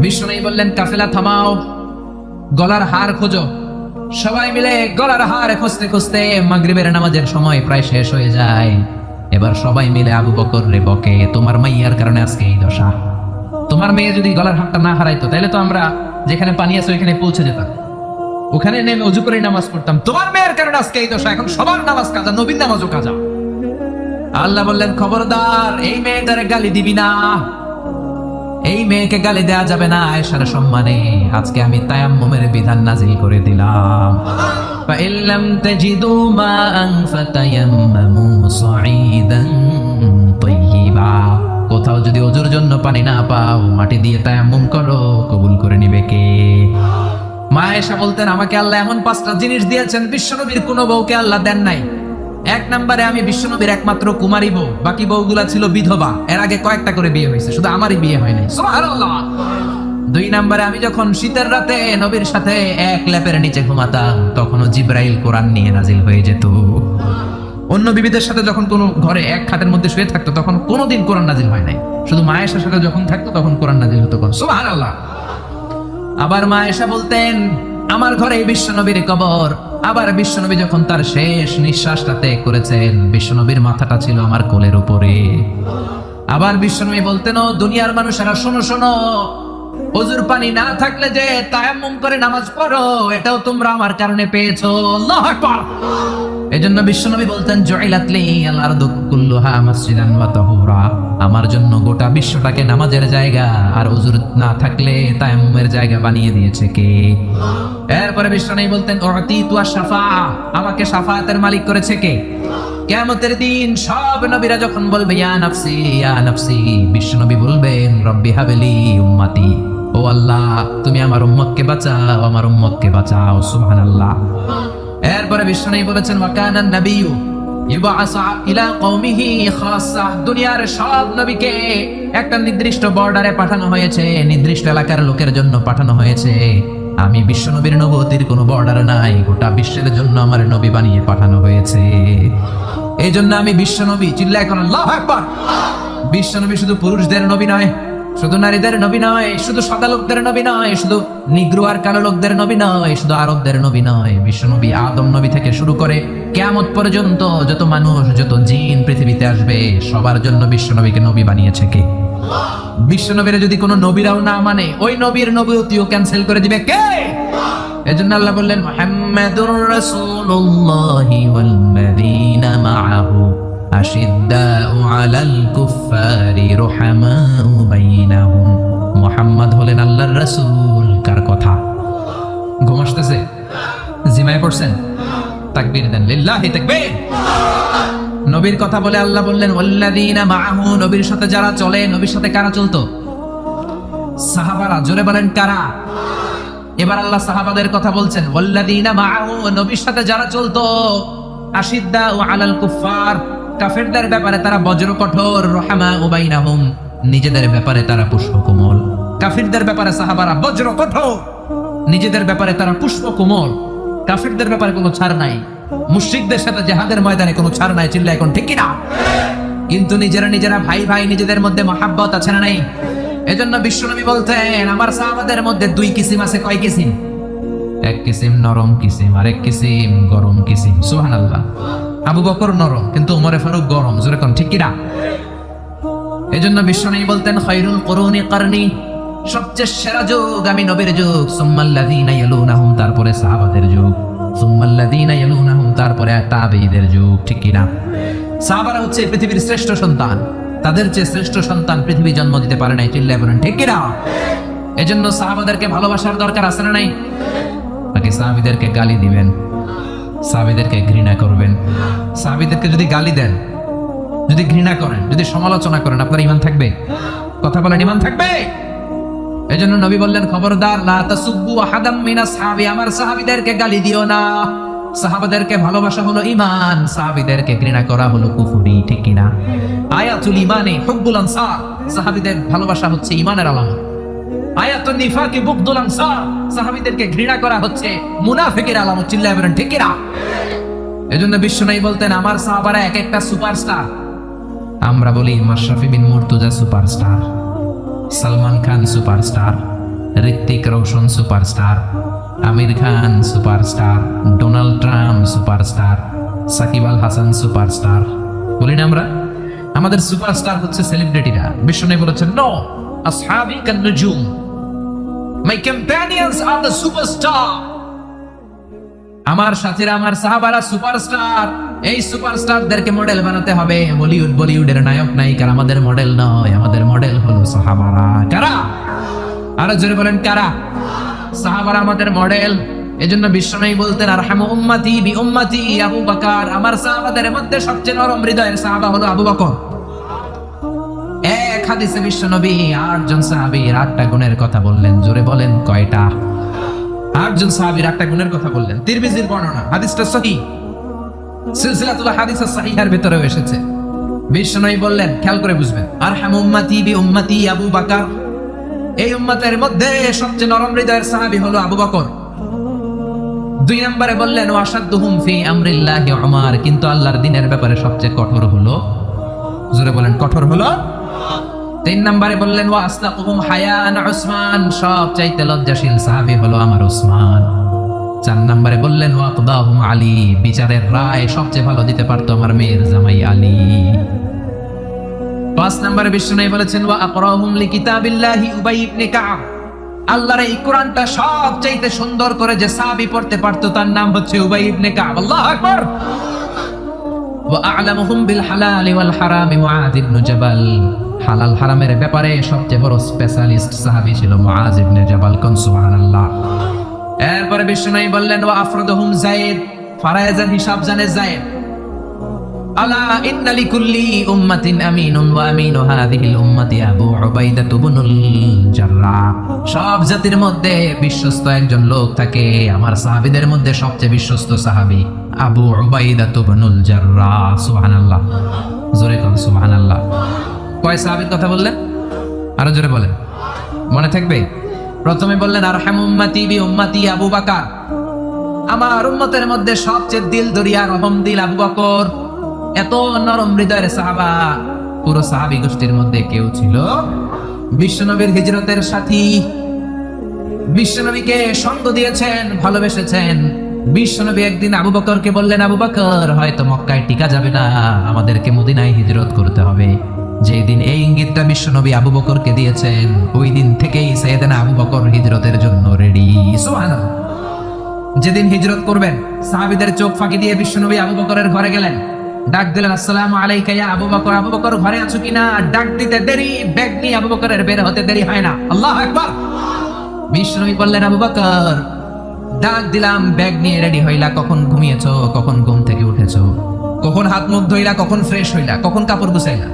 বিশ্বনবী বললেন কাফেলা থামাও, গলার হার খোঁজো। সবাই মিলে গলার হার খুঁজতে খুঁজতে মাগরিবের নামাজের সময় প্রায় শেষ হয়ে যায়। এবার সবাই মিলে আবু বকর রে বকে, তোমার মাইয়ার কারণে আজকে এই দশা। তোমার মেয়ে যদি গলার হারটা না হারাইতো তাহলে তো আমরা যেখানে পানি আছে ওইখানে পৌঁছে যেতাম, ওখানে নেমে অজু করে নামাজ পড়তাম। তোমার মেয়ের কারণে আজকে এই দশা, এখন সবার নামাজ কাজা, নবীর নামাজও কাজা। আল্লাহ বললেন খবরদার, এই মেয়েটারে গালি দিবি না, এই মেয়েকে গালি দেয়া যাবে না। আয়েশার সম্মানে আজকে আমি তায়াম্মুমের বিধান নাজিল করে দিলাম। ফাইন লাম তাজিদু মাআন ফাতায়াম্মামু সাঈদান তাইয়্যিবা, কোথাও যদি ওজুর জন্য পানি না পাও, মাটি দিয়ে তায়াম্মুম করো, কবুল করে নিবে কে? মা আয়েশা বলতেন আমাকে আল্লাহ এমন 5টা জিনিস দিয়েছেন বিশ্বনবীর কোনো বউকে আল্লাহ দেন নাই। 1 নম্বরে আমি বিশ্বনবীর একমাত্র কুমারী বউ, বাকি বউগুলা ছিল বিধবা, এর আগে কয়েকটা করে বিয়ে হয়েছে, শুধু আমারই বিয়ে হয় নাই। সুবহানাল্লাহ। 2 নম্বরে আমি যখন শীতের রাতে নবীর সাথে এক লেপের নিচে ঘুমাতাম, তখনও জিবরাইল কোরআন নিয়ে নাজিল হয়ে যেত। অন্য বিবিদের সাথে যখন কোনো ঘরে এক খাটের মধ্যে শুয়ে থাকতো তখন কোনোদিন কোরআন নাজিল হয় নাই, শুধু মা আয়েশার সাথে যখন থাকতো তখন কোরআন নাজিল হতো। সুবহানাল্লাহ। আবার মা আয়েশা বলতেন আমার ঘরে বিশ্বনবীর কবর। আবার বিশ্বনবী যখন তার শেষ নিঃশ্বাসটা ত্যাগ করেছেন, বিশ্বনবীর মাথাটা ছিল আমার কোলের উপরে। আবার বিশ্বনবী বলতেন ও দুনিয়ার মানুষেরা শোনো শোনো, ওযুর পানি না থাকলে যে তায়াম্মুম করে নামাজ পড়ো, এটাও তোমরা আমার কারণে পেয়েছো। আল্লাহু আকবার। এজন্য বিশ্বনবী বলতেন জুইলাত লিয়াল আরদু কুল্লুহা মাসজিদান ওয়া তাহুরা, আমার জন্য গোটা বিশ্বটাকে নামাজের জায়গা আর ওযুর না থাকলে তায়াম্মুমের জায়গা বানিয়ে দিয়েছে কে? এরপরে বিশ্বনবী বলতেন উতিতু আশ-শাফাআ, আমাকে শাফাআতের মালিক করেছে কে? কিয়ামতের দিন সব নবীরা যখন বলবে ইয়া নাফসি ইয়া নাফসি, বিশ্বনবী বলবেন রব্বি হাবলি উম্মতি, ও আল্লাহ তুমি আমার উম্মতকে বাঁচাও, আমার উম্মতকে বাঁচাও। সুবহানাল্লাহ। এরপরে বিশ্বনবী বলেছেন ওয়াকানান নাবিয়্যু ইউবআসু ইলা কওমিহি খাসসা, দুনিয়ার সব নবীকে একটা নির্দিষ্ট বর্ডারে পাঠানো হয়েছে, নির্দিষ্ট এলাকার লোকের জন্য পাঠানো হয়েছে। আমি বিশ্বনবীর নবুয়তির কোনো বর্ডার নাই, গোটা বিশ্বের জন্য আমার নবী বানিয়ে পাঠানো হয়েছে। এই জন্য আমি বিশ্বনবী, চিল্লায় কোন আল্লাহু আকবার। বিশ্বনবী শুধু পুরুষদের নবী নয়, শুধু নারীদের নবী নয়, শুধু সাদা লোকদের নবী নয়, শুধু নিগ্রো আর কালো লোকদের নবী নয়, শুধু আরবদের নবী নয়, বিশ্ব নবী আদম নবী থেকে শুরু করে কিয়ামত পর্যন্ত যত মানুষ যত জিন পৃথিবীতে আসবে সবার জন্য বিশ্ব নবীকে নবী বানিয়েছে কে? বিশ্ব নবীর যদি কোনো নবীরাও না মানে ওই নবীর নবুয়তিও ক্যান্সেল করে দিবে কে? এজন্য আল্লাহ বললেন মুহাম্মাদুর রাসূলুল্লাহি ওয়াল্লাযীনা মাআহু আশিদ্দাউ আলাল কুফফারি রুহামাউ বাইনাহুম। মুহাম্মদ হলেন আল্লাহর রাসূল। কার কথা? ঘুম আসতেছে? জিমায় পড়ছেন? তাকবীর দেন, লিল্লাহি তাকবীর। নবীর কথা বলে আল্লাহ বললেন ওয়াল্লাযীনা মাআহু, নবীর সাথে যারা চলে। নবীর সাথে কারা চলতো? সাহাবারা। জোরে বলেন কারা? এবার আল্লাহ সাহাবাদের কথা বলছেন ওয়াল্লাযীনা মাআহু, নবীর সাথে যারা চলতো। আশিদ্দাউ আলাল কুফফার, কাফেরদের ব্যাপারে তারা বজ্র কঠোর। রুহামাউ বাইনাহুম, নিজেদের ব্যাপারে তারা পুষ্প কোমল। কাফেরদের ব্যাপারে সাহাবারা বজ্র কঠোর, নিজেদের ব্যাপারে তারা পুষ্প কোমল। কাফেরদের ব্যাপারে কোনো ছাড় নাই, মুশরিকদের সাথে জিহাদের ময়দানে কোনো ছাড় নাই। চিল্লা এখন ঠিক কিনা? কিন্তু নিজেরা ভাই ভাই, নিজেদের মধ্যে মহাব্বত আছে না নাই? এজন্য বিশ্বনবী বলতেন আমার সাহাবাদের মধ্যে দুই কিসিম আছে। কয় কিসিম? এক কিসিম নরম কিসিম, আরেক কিসিম গরম কিসিম। সুবহানাল্লাহ। আবু বকর নরম কিন্তু উমরে ফারুক গরম। জোরে কোন ঠিক কিনা? এজন্য বিশ্বনবী বলতেন খায়রুল কুরুনি কারনি, সবচেয়ে সেরা যুগ আমি নবীর যুগ। সুম্মাল্লাযীনা ইয়ালুনাহুম, তারপরে সাহাবাদের যুগ। সুম্মাল্লাযীনা ইয়ালুনাহুম, তারপরে তাবেঈদের যুগ। ঠিক কিনা? সাহাবারা হচ্ছে পৃথিবীর শ্রেষ্ঠ সন্তান, তাদের চেয়ে শ্রেষ্ঠ সন্তান পৃথিবী জন্ম দিতে পারে নাই। চিল্লায় বলেন ঠিক কিনা? এজন্য সাহাবাদেরকে ভালোবাসার দরকার আছে না নাই? নাকি সাহাবীদেরকে গালি দিবেন, সাহাবীদেরকে ঘৃণা করবেন? সাহাবীদেরকে যদি গালি দেন, যদি ঘৃণা করেন, যদি সমালোচনা করেন, আপনার ঈমান থাকবে? কথা বলেন, ঈমান থাকবে? এজন্য নবী বললেন খবরদার, লা তাসুব্বু আহাদাম মিন আসহাবি, আমার সাহাবীদেরকে গালি দিও না। সাহাবাদেরকে ভালোবাসা হলো ঈমান, সাহাবীদেরকে ঘৃণা করা হলো কুফরি। ঠিক কিনা? আয়াতুল ঈমানে হুব্বুল আনসার, সাহাবীদের ভালোবাসা হচ্ছে ঈমানের আলামত। আয়াতুন নিফাকি বুগদুল আনসার, সাহাবীদেরকে ঘৃণা করা হচ্ছে মুনাফিকের আলামত। চিল্লায় বলেন ঠিক কিনা? এজন্য বিশ্বনবী বলতেন আমার সাহাবারা এক একটা সুপারস্টার। আমরা বলি Mashrafe bin Mortaza superstar, Salman Khan superstar, Hrithik Roshan superstar, Aamir Khan superstar, Donald Trump superstar, Shakib Al Hasan superstar. বলি না আমরা? আমাদের সুপারস্টার হচ্ছে সেলিব্রিটিরা। বিশ্বনবী বলেছেন নো, আসহাবি কান নুজুম, মাই কম্প্যানিয়নস আর দ্য সুপারস্টার। আমার সাথীরা, আমার সাহাবারা সুপারস্টার। এই সুপারস্টারদেরকে মডেল বানাতে হবে। বলিউডের নায়ক নায়িকার আমাদের মডেল নয়, আমাদের মডেল হলো সাহাবারা। কারা? আরো জোরে বলেন কারা? সাহাবারা আমাদের মডেল। এজন্য বিশ্বনবী বলতেন আরহামু উম্মতি বি উম্মতি আবু বকর, আমার সাহাবাদের মধ্যে সবচেয়ে নরম হৃদয়ের সাহাবা হলো আবু বকর। এক হাদিসে বিশ্বনবী 8 জন সাহাবীর 8টা গুণের কথা বললেন। জোরে বলেন কয়টা? 8 জন সাহাবীর 8টা গুণের কথা বললেন। তিরমিজির বর্ণনা, হাদিসটা সহিহ, সিলসিলাতুল হাদিস সাহিহার ভিতরেও এসেছে। বিশ্বনবী বললেন, খেয়াল করে বুঝবেন, আরহামু উম্মতি বি উম্মতি আবু বকর, এই উম্মতের মধ্যে সবচেয়ে নরম হৃদয়ের সাহাবী হলো আবু বকর। 2 নম্বরে বললেন ওয়াশাদ্দুহুম ফি আমরিল্লাহি উমর, কিন্তু আল্লাহর দ্বীনের ব্যাপারে সবচেয়ে কঠোর হলো, জোরে বলেন কঠোর হলো। 3 নম্বরে বললেন ওয়া আসলাকুহুম হায়ান উসমান, সবচাইতে লজ্জাশীল সাহাবী হলো আমার উসমান। 4 নম্বরে বললেন ওয়া আকদাহুম আলী, বিচারের রায় সবচেয়ে ভালো দিতে পারতো আমার মেয়ের জামাই আলী। 5 নম্বরে বিশ্বনবী বলেছেন ওয়া আকরাহুম লিকিতাবিল্লাহি উবাই ইবনে কাব, আল্লাহর এই কোরআনটা সবচাইতে সুন্দর করে যে সাহাবী পড়তে পারতো তার নাম হচ্ছে উবাই ইবনে কাব। আল্লাহু আকবার। ওয়া আ'লামুহুম বিল হালালি ওয়াল হারামি মুআয ইবনে জাবাল, হালাল হারামের ব্যাপারে সবচেয়ে বড় স্পেশালিস্ট সাহাবী ছিল মুআয ইবনে জাবাল। কোন সুবহানাল্লাহ। এরপরে বিশ্বনবী বললেন ওয়া আফরাদুহুম যায়েদ, ফারায়েজের হিসাব জানে যায়েদ। আলা ইন্না লিকুল্লি উম্মাতিন আমিনুন ওয়া আমিনু হাযিহিল উম্মতি আবু উবাইদা ইবনুল জাররাহ, সব জাতির মধ্যে বিশ্বস্ত একজন লোক থাকে, আমার সাহাবীদের মধ্যে সবচেয়ে বিশ্বস্ত সাহাবী আবু উবাইদা ইবনুল জাররাহ। সুবহানাল্লাহ। জোরে কোন সুবহানাল্লাহ। কয় সাহাবীর কথা বললেন? আরো জোরে বলেন, মনে থাকবে? প্রথমে বললেন আরহামু উম্মতি বি উম্মতি আবু বকর, আমার উম্মতের মধ্যে সবচেয়ে দিল দরিয়া রহম দিল আবু বকর। এত নরম হৃদয়ের সাহাবা পুরো সাহাবী গোষ্ঠীর মধ্যে কেউ ছিল বিশ্বনবীর হিজরতের সাথী, বিশ্বনবীকে সঙ্গ দিয়েছেন, ভালোবেসেছেন। বিশ্বনবী একদিন আবু বকরকে বললেন, আবু বকর, হয়তো মক্কায় টিকা যাবে না, আমাদেরকে মদিনায় হিজরত করতে হবে। যেই দিন এই ইঙ্গিতটা বিশ্বনবী আবু বকরকে দিয়েছেন, ওই দিন থেকেই সাইয়েদনা আবু বকর হিজরতের জন্য রেডি। সুবহানাল্লাহ। যেদিন হিজরত করবেন, সাহাবীদের চোখ ফাঁকি দিয়ে বিশ্বনবী আবু বকরের ঘরে গেলেন, ডাক দিলেন, আসসালামু আলাইকা ইয়া আবু বকর। আবু বকর ঘরে আছো কিনা? ডাক দিতে দেরি, ব্যাগ নিয়ে আবু বকরের বের হতে দেরি হয় না। আল্লাহু আকবার। বিশ্বনবী বললেন, আবু বকর, ডাক দিলাম, ব্যাগ নিয়ে রেডি হইলা, কখন ঘুমিয়েছো, কখন ঘুম থেকে উঠেছো, কখন হাত মুখ ধুইলা, কখন ফ্রেশ হইলা, কখন কাপড় গুছাইলা?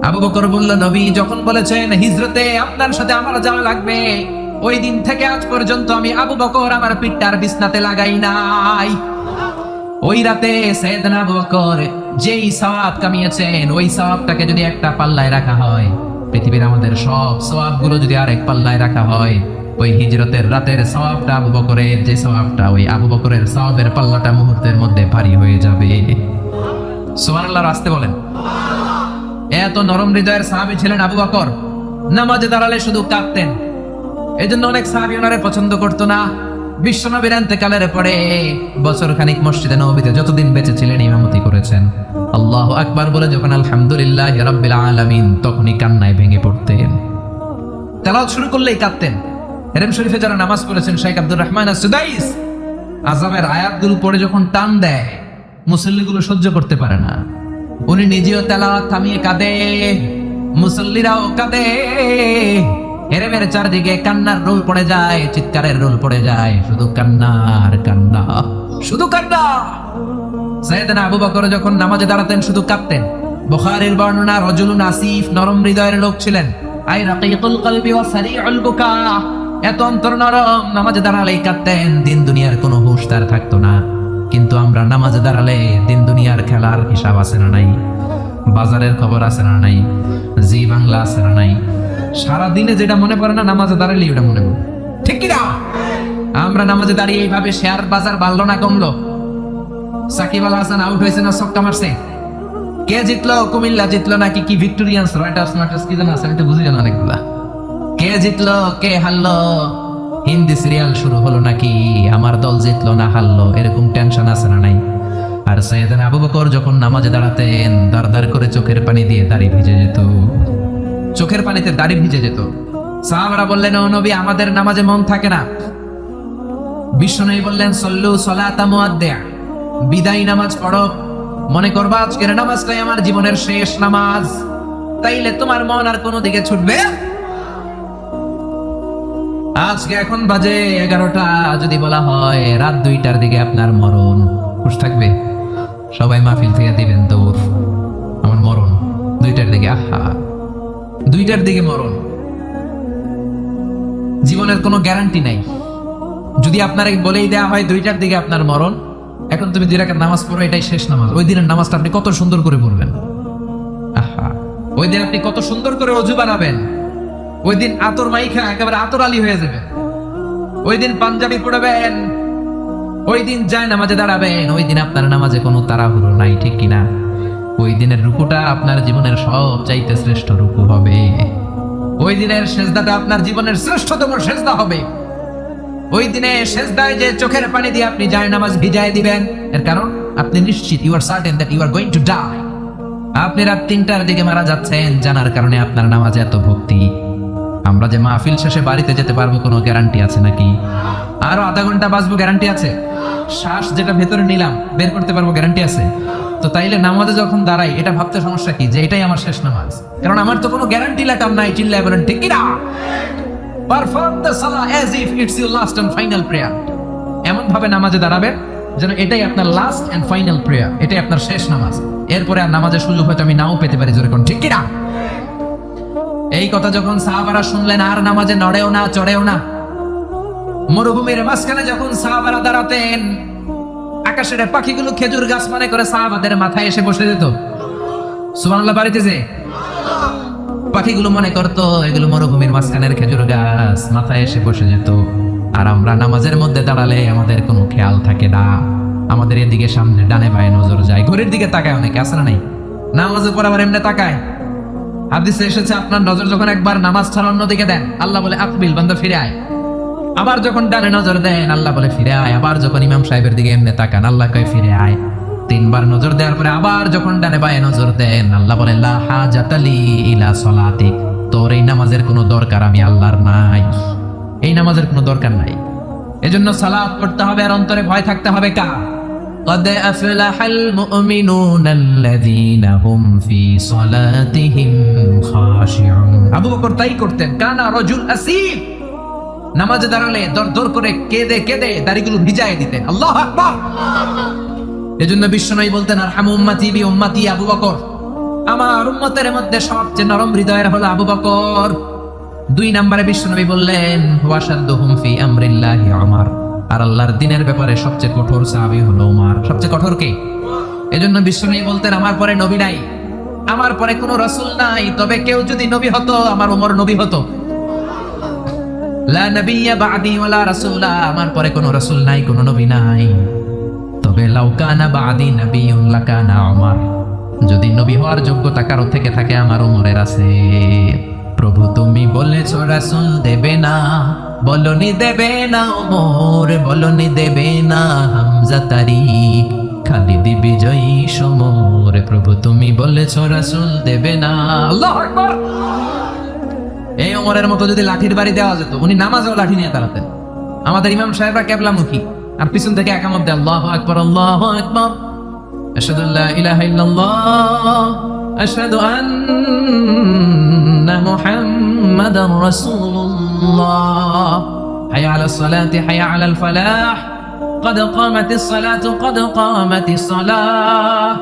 আবু বকর বলল, নবী যখন বলেছেন হিজরতে আপনার সাথে আমার যাওয়া লাগবে, ওই দিন থেকে আজ পর্যন্ত আমি আবু বকর আমার পিঠটার বিছনাতে লাগাই নাই। ওই রাতে সাইয়েদনা আবু বকর যেই সওয়াব কামিয়েছেন, ওই সওয়াবটাকে যদি একটা পাল্লায় রাখা হয়, পৃথিবীর আমাদের সব সওয়াবগুলো যদি আরেক পাল্লায় রাখা হয়, ওই হিজরতের রাতের সওয়াবটা আবু বকরের যে সওয়াবটা, ওই আবু বকরের সওয়াবের পাল্লাটা মুহূর্তের মধ্যে ভারী হয়ে যাবে। সুবহানাল্লাহ। আসতে বলেন। এত নরম হৃদয়ের সাহাবী ছিলেন আবু বকর। নামাজে দাঁড়ালে শুধু কাঁদতেন, এজন্য অনেক সাহাবী ওনারে পছন্দ করতো না। বিশ্বনবীর ইন্তেকালের পরে বছর খানিক মসজিদে নববীতে যতদিন বেঁচে ছিলেন ইমামতি করেছেন। আল্লাহু আকবার বলে যখন আলহামদুলিল্লাহি রাব্বিল আলামিন, তখনই কান্নায় ভেঙে পড়তেন। তেলাওয়াত শুরু করলেই কাঁদতেন। হেরেম শরীফে যারা নামাজ পড়েছেন, শেখ আব্দুর রহমান আস-সুদাইস আযাবের আয়াতগুলো পড়ে যখন টান দেয়, মুসল্লিগুলো সহ্য করতে পারে না। উনি নিজেও তেলাওয়াত থামিয়ে কাঁদে, মুসল্লিরাও কাঁদে। হেরেমের চারদিকে কান্নার রোল পড়ে যায়, চিৎকারের রোল পড়ে যায়, শুধু কান্নার কান্না, শুধু কান্না। সাইয়েদনা আবু বকর যখন নামাজে দাঁড়াতেন শুধু কাঁদতেন। বুখারীর বর্ণনা, রাজুলুন আসিফ, নরম হৃদয়ের লোক ছিলেন। আই রাকিকুল কলবি ওয়া সারিউল বুকা, এত অন্তর নরম, নামাজে দাঁড়ালেই কাঁদতেন। দিন দুনিয়ার কোনো হুঁশ তার থাকতো না। কিন্তু আমরা নামাজে দাঁড়ালে দিন দুনিয়ার খেলার হিসাব আছে না নাই, বাজারের খবর আছে না নাই, জি বাংলা আছে না নাই, সারা দিনে যেটা মনে পড়ে না নামাজে দাঁড়ালে ওটা মনে পড়ে, ঠিক কি না? আমরা নামাজে দাঁড়িয়ে এইভাবে শেয়ার বাজার বাড়লো না কমলো, সাকিব আল হাসান আউট হয়েছে না ছক্কা মারছে, কে জিতলো, কুমিল্লা জিতলো নাকি কি ভিক্টোরিয়ান্স রয়টার্স মার্টার্স কি জানা আছে, এটা বুঝি জানা অনেকগুলা, কে জিতলো কে হারলো, হিন্দি সিরিয়াল শুরু হলো নাকি আমার দল জিতলো না হারলো, এরকম টেনশন আছে না নাই? আর সাইয়েদনা আবু বকর যখন নামাজে দাঁড়াতেন, দাঁড় করে চোখের পানি দিয়ে দাড়ি ভিজে যেত, চোখের পানিতে দাড়ি ভিজে যেত। সাহাবারা বললেন, ও নবী, আমাদের নামাজে মন থাকে না। বিশ্বনবী বললেন, সল্লু সলাতা মুআদ্দিআ, বিদায় নামাজ পড়ো, মনে করবা আজকের নামাজটাই আমার জীবনের শেষ নামাজ, তাইলে তোমার মন আর কোনো দিকে ছুটবে। আজকে এখন বাজে 11টা, যদি বলা হয় রাত 2টার দিকে আপনার মরণ, খুশ থাকবে? সবাই মাহফিল থেকে দিবেন দৌড়, আমার মরণ 2টার দিকে, আহা 2টার দিকে মরণ। জীবনের কোনো গ্যারান্টি নাই। যদি আপনার বলেই দেওয়া হয় 2টার দিকে আপনার মরণ, এখন তুমি 2 রাকাত নামাজ পড়ো, এটাই শেষ নামাজ, ওই দিনের নামাজটা আপনি কত সুন্দর করে পড়বেন, আহা ওই দিন আপনি কত সুন্দর করে অজু বানাবেন, ওই দিন আতর মাইখা একেবারে আতর আলী হয়ে যাবে, ওই দিন পাঞ্জাবি পড়বেন, ওই দিন যায় নামাজে দাঁড়াবেন, ওই দিন আপনার নামাজে কোনো তাড়াহুড়ো নাই, ঠিক কিনা? ওই দিনের রুকুটা আপনার জীবনের সব চাইতে শ্রেষ্ঠ রুকু হবে, ওই দিনের সেজদাটা আপনার জীবনের শ্রেষ্ঠতম সেজদা হবে। ওই দিনে সেজদায় যে চোখের পানি দিয়ে আপনি যায় নামাজ ভিজায় দিবেন, এর কারণ আপনি নিশ্চিত, you are certain that you are going to die. আপনি রাত 3টার দিকে মারা যাচ্ছেন জানার কারণে আপনার নামাজে এত ভক্তি। আমরা যে মাহফিল শেষে বাড়িতে যেতে পারবো কোনো গ্যারান্টি আছে নাকি? আরো আধা ঘন্টা বাঁচবো গ্যারান্টি আছে? শ্বাস যেটা ভেতরে নিলাম বের করতে পারবো গ্যারান্টি আছে? তো তাইলে নামাজে যখন দাঁড়াই এটা ভাবতে সমস্যা কি যে এটাই আমার শেষ নামাজ? কারণ আমার তো কোনো গ্যারান্টি লেটার নাই। চিল্লায় বলেন ঠিক কিনা? পারফর্ম দ্য সালাহ as if it's your last and final prayer. এমন ভাবে নামাজে দাঁড়াবেন যেন এটাই আপনার লাস্ট এন্ড ফাইনাল প্রেয়ার, এটাই আপনার শেষ নামাজ। এরপরে আর নামাজের সুযোগ হয়তো আমি নাও পেতে পারি, জোরে কোন ঠিক কিনা? এই কথা যখন সাহাবারা শুনলেন আর নামাজে নড়েও না চড়েও না। মরুভূমির মাঝখানে যখন সাহাবারা দাঁড়াতেন, আকাশের পাখিগুলো খেজুর গাছ মনে করে সাহাবাদের মাথায় এসে বসে যেত। সুবহানাল্লাহ বাড়িতেছে। পাখিগুলো মনে করতো এগুলো মরুভূমির মাঝখানের খেজুর গাছ, মাথায় এসে বসে যেত। আর আমরা নামাজের মধ্যে দাঁড়ালে আমাদের কোনো খেয়াল থাকে না, আমাদের এদিকে সামনে ডানে বায়ে নজর যায়, ঘড়ির দিকে তাকায়, অনেকে আছে না নাই? নামাজের পর আবার এমনি তাকায়, হাদিসে এসেছে আপনার নজর যখন একবার নামাজ ছাড়া অন্যদিকে দেন, আল্লাহ বলে আকবিল, বান্দা ফিরে আয়। আবার যখন ডানে নজর দেন, আল্লাহ বলে ফিরে আয়। আবার যখন ইমাম সাহেবের দিকে এমনি তাকান, আল্লাহ কয় ফিরে আয়। তিনবার নজর দেওয়ার পরে আবার যখন ডানে বায়ে নজর দেন, আল্লাহ বলে লা হাজাতা লি ইলা সলাতিক, তোর এই নামাজের কোনো দরকার আমি আল্লাহর নাই, এই নামাজের কোনো দরকার নাই। এজন্য সালাত পড়তে হবে আর অন্তরে ভয় থাকতে হবে কার? قد أفلح المؤمنون الذين هم في صلاتهم خاشعون। আবু বকর তাই করতেন, কানা রাজুল আসিফ, নামাজে দাঁড়ালে দরদর করে কেঁদে কেঁদে দাড়িগুলো ভিজায় দিতেন। আল্লাহু আকবার। এজন্য বিশ্বনবী বলতেন আরহামু উম্মতি বি উম্মতি আবু বকর, আমার উম্মতের মধ্যে সবচেয়ে নরম হৃদয়ের হলো আবু বকর। 2 নম্বরে বিশ্বনবী বললেন ওয়াশাদ্দুহুম ফি আমরিল্লাহি উমর, আর আল্লাহর দ্বীনের ব্যাপারে সবচেয়ে কঠোর সাহাবী হলো উমর। সবচেয়ে কঠোর কে? এজন্য বিশ্বনবী বলতেন আমার পরে নবী নাই, আমার পরে কোনো রাসূল নাই, তবে কেউ যদি নবী হতো আমার উমর নবী হতো। লা নাবিয়্যা বা'দি ওয়ালা রাসূলা, আমার পরে কোনো রাসূল নাই, কোনো নবী নাই, তবে লাউ কানা বা'দি নাবিয়্যুন লাকানা উমর, যদি নবী হওয়ার যোগ্যতা কারো থেকে থাকে আমার উমরের আছে। প্রভু তুমি বলেছো রাসূল দেবে না, বলনি দেবে না ওমর, বলনি দেবে না হামজা তারিক, খালিদ বিজয়ী সমর। প্রভু তুমি বলেছো রাসূল দেবে না। আল্লাহু আকবার। এই ওমরের মতো যদি লাঠির বাড়ি দেওয়া যেত, উনি নামাজেও লাঠি নিয়ে দাঁড়াতেন। আমাদের ইমাম সাহেবরা কিবলামুখী, আর পিছন থেকে একামত দেয় আল্লাহু আকবার আল্লাহু আকবার, আশহাদু আল্লা ইলাহা ইল্লাল্লাহ, আশহাদু আন্না মুহাম্মাদার রাসূলুল্লাহ, হাইয়া আলাস সালাতি হাইয়া আলাল ফালাহ, قد قامت الصلاة قد قامت الصلاة,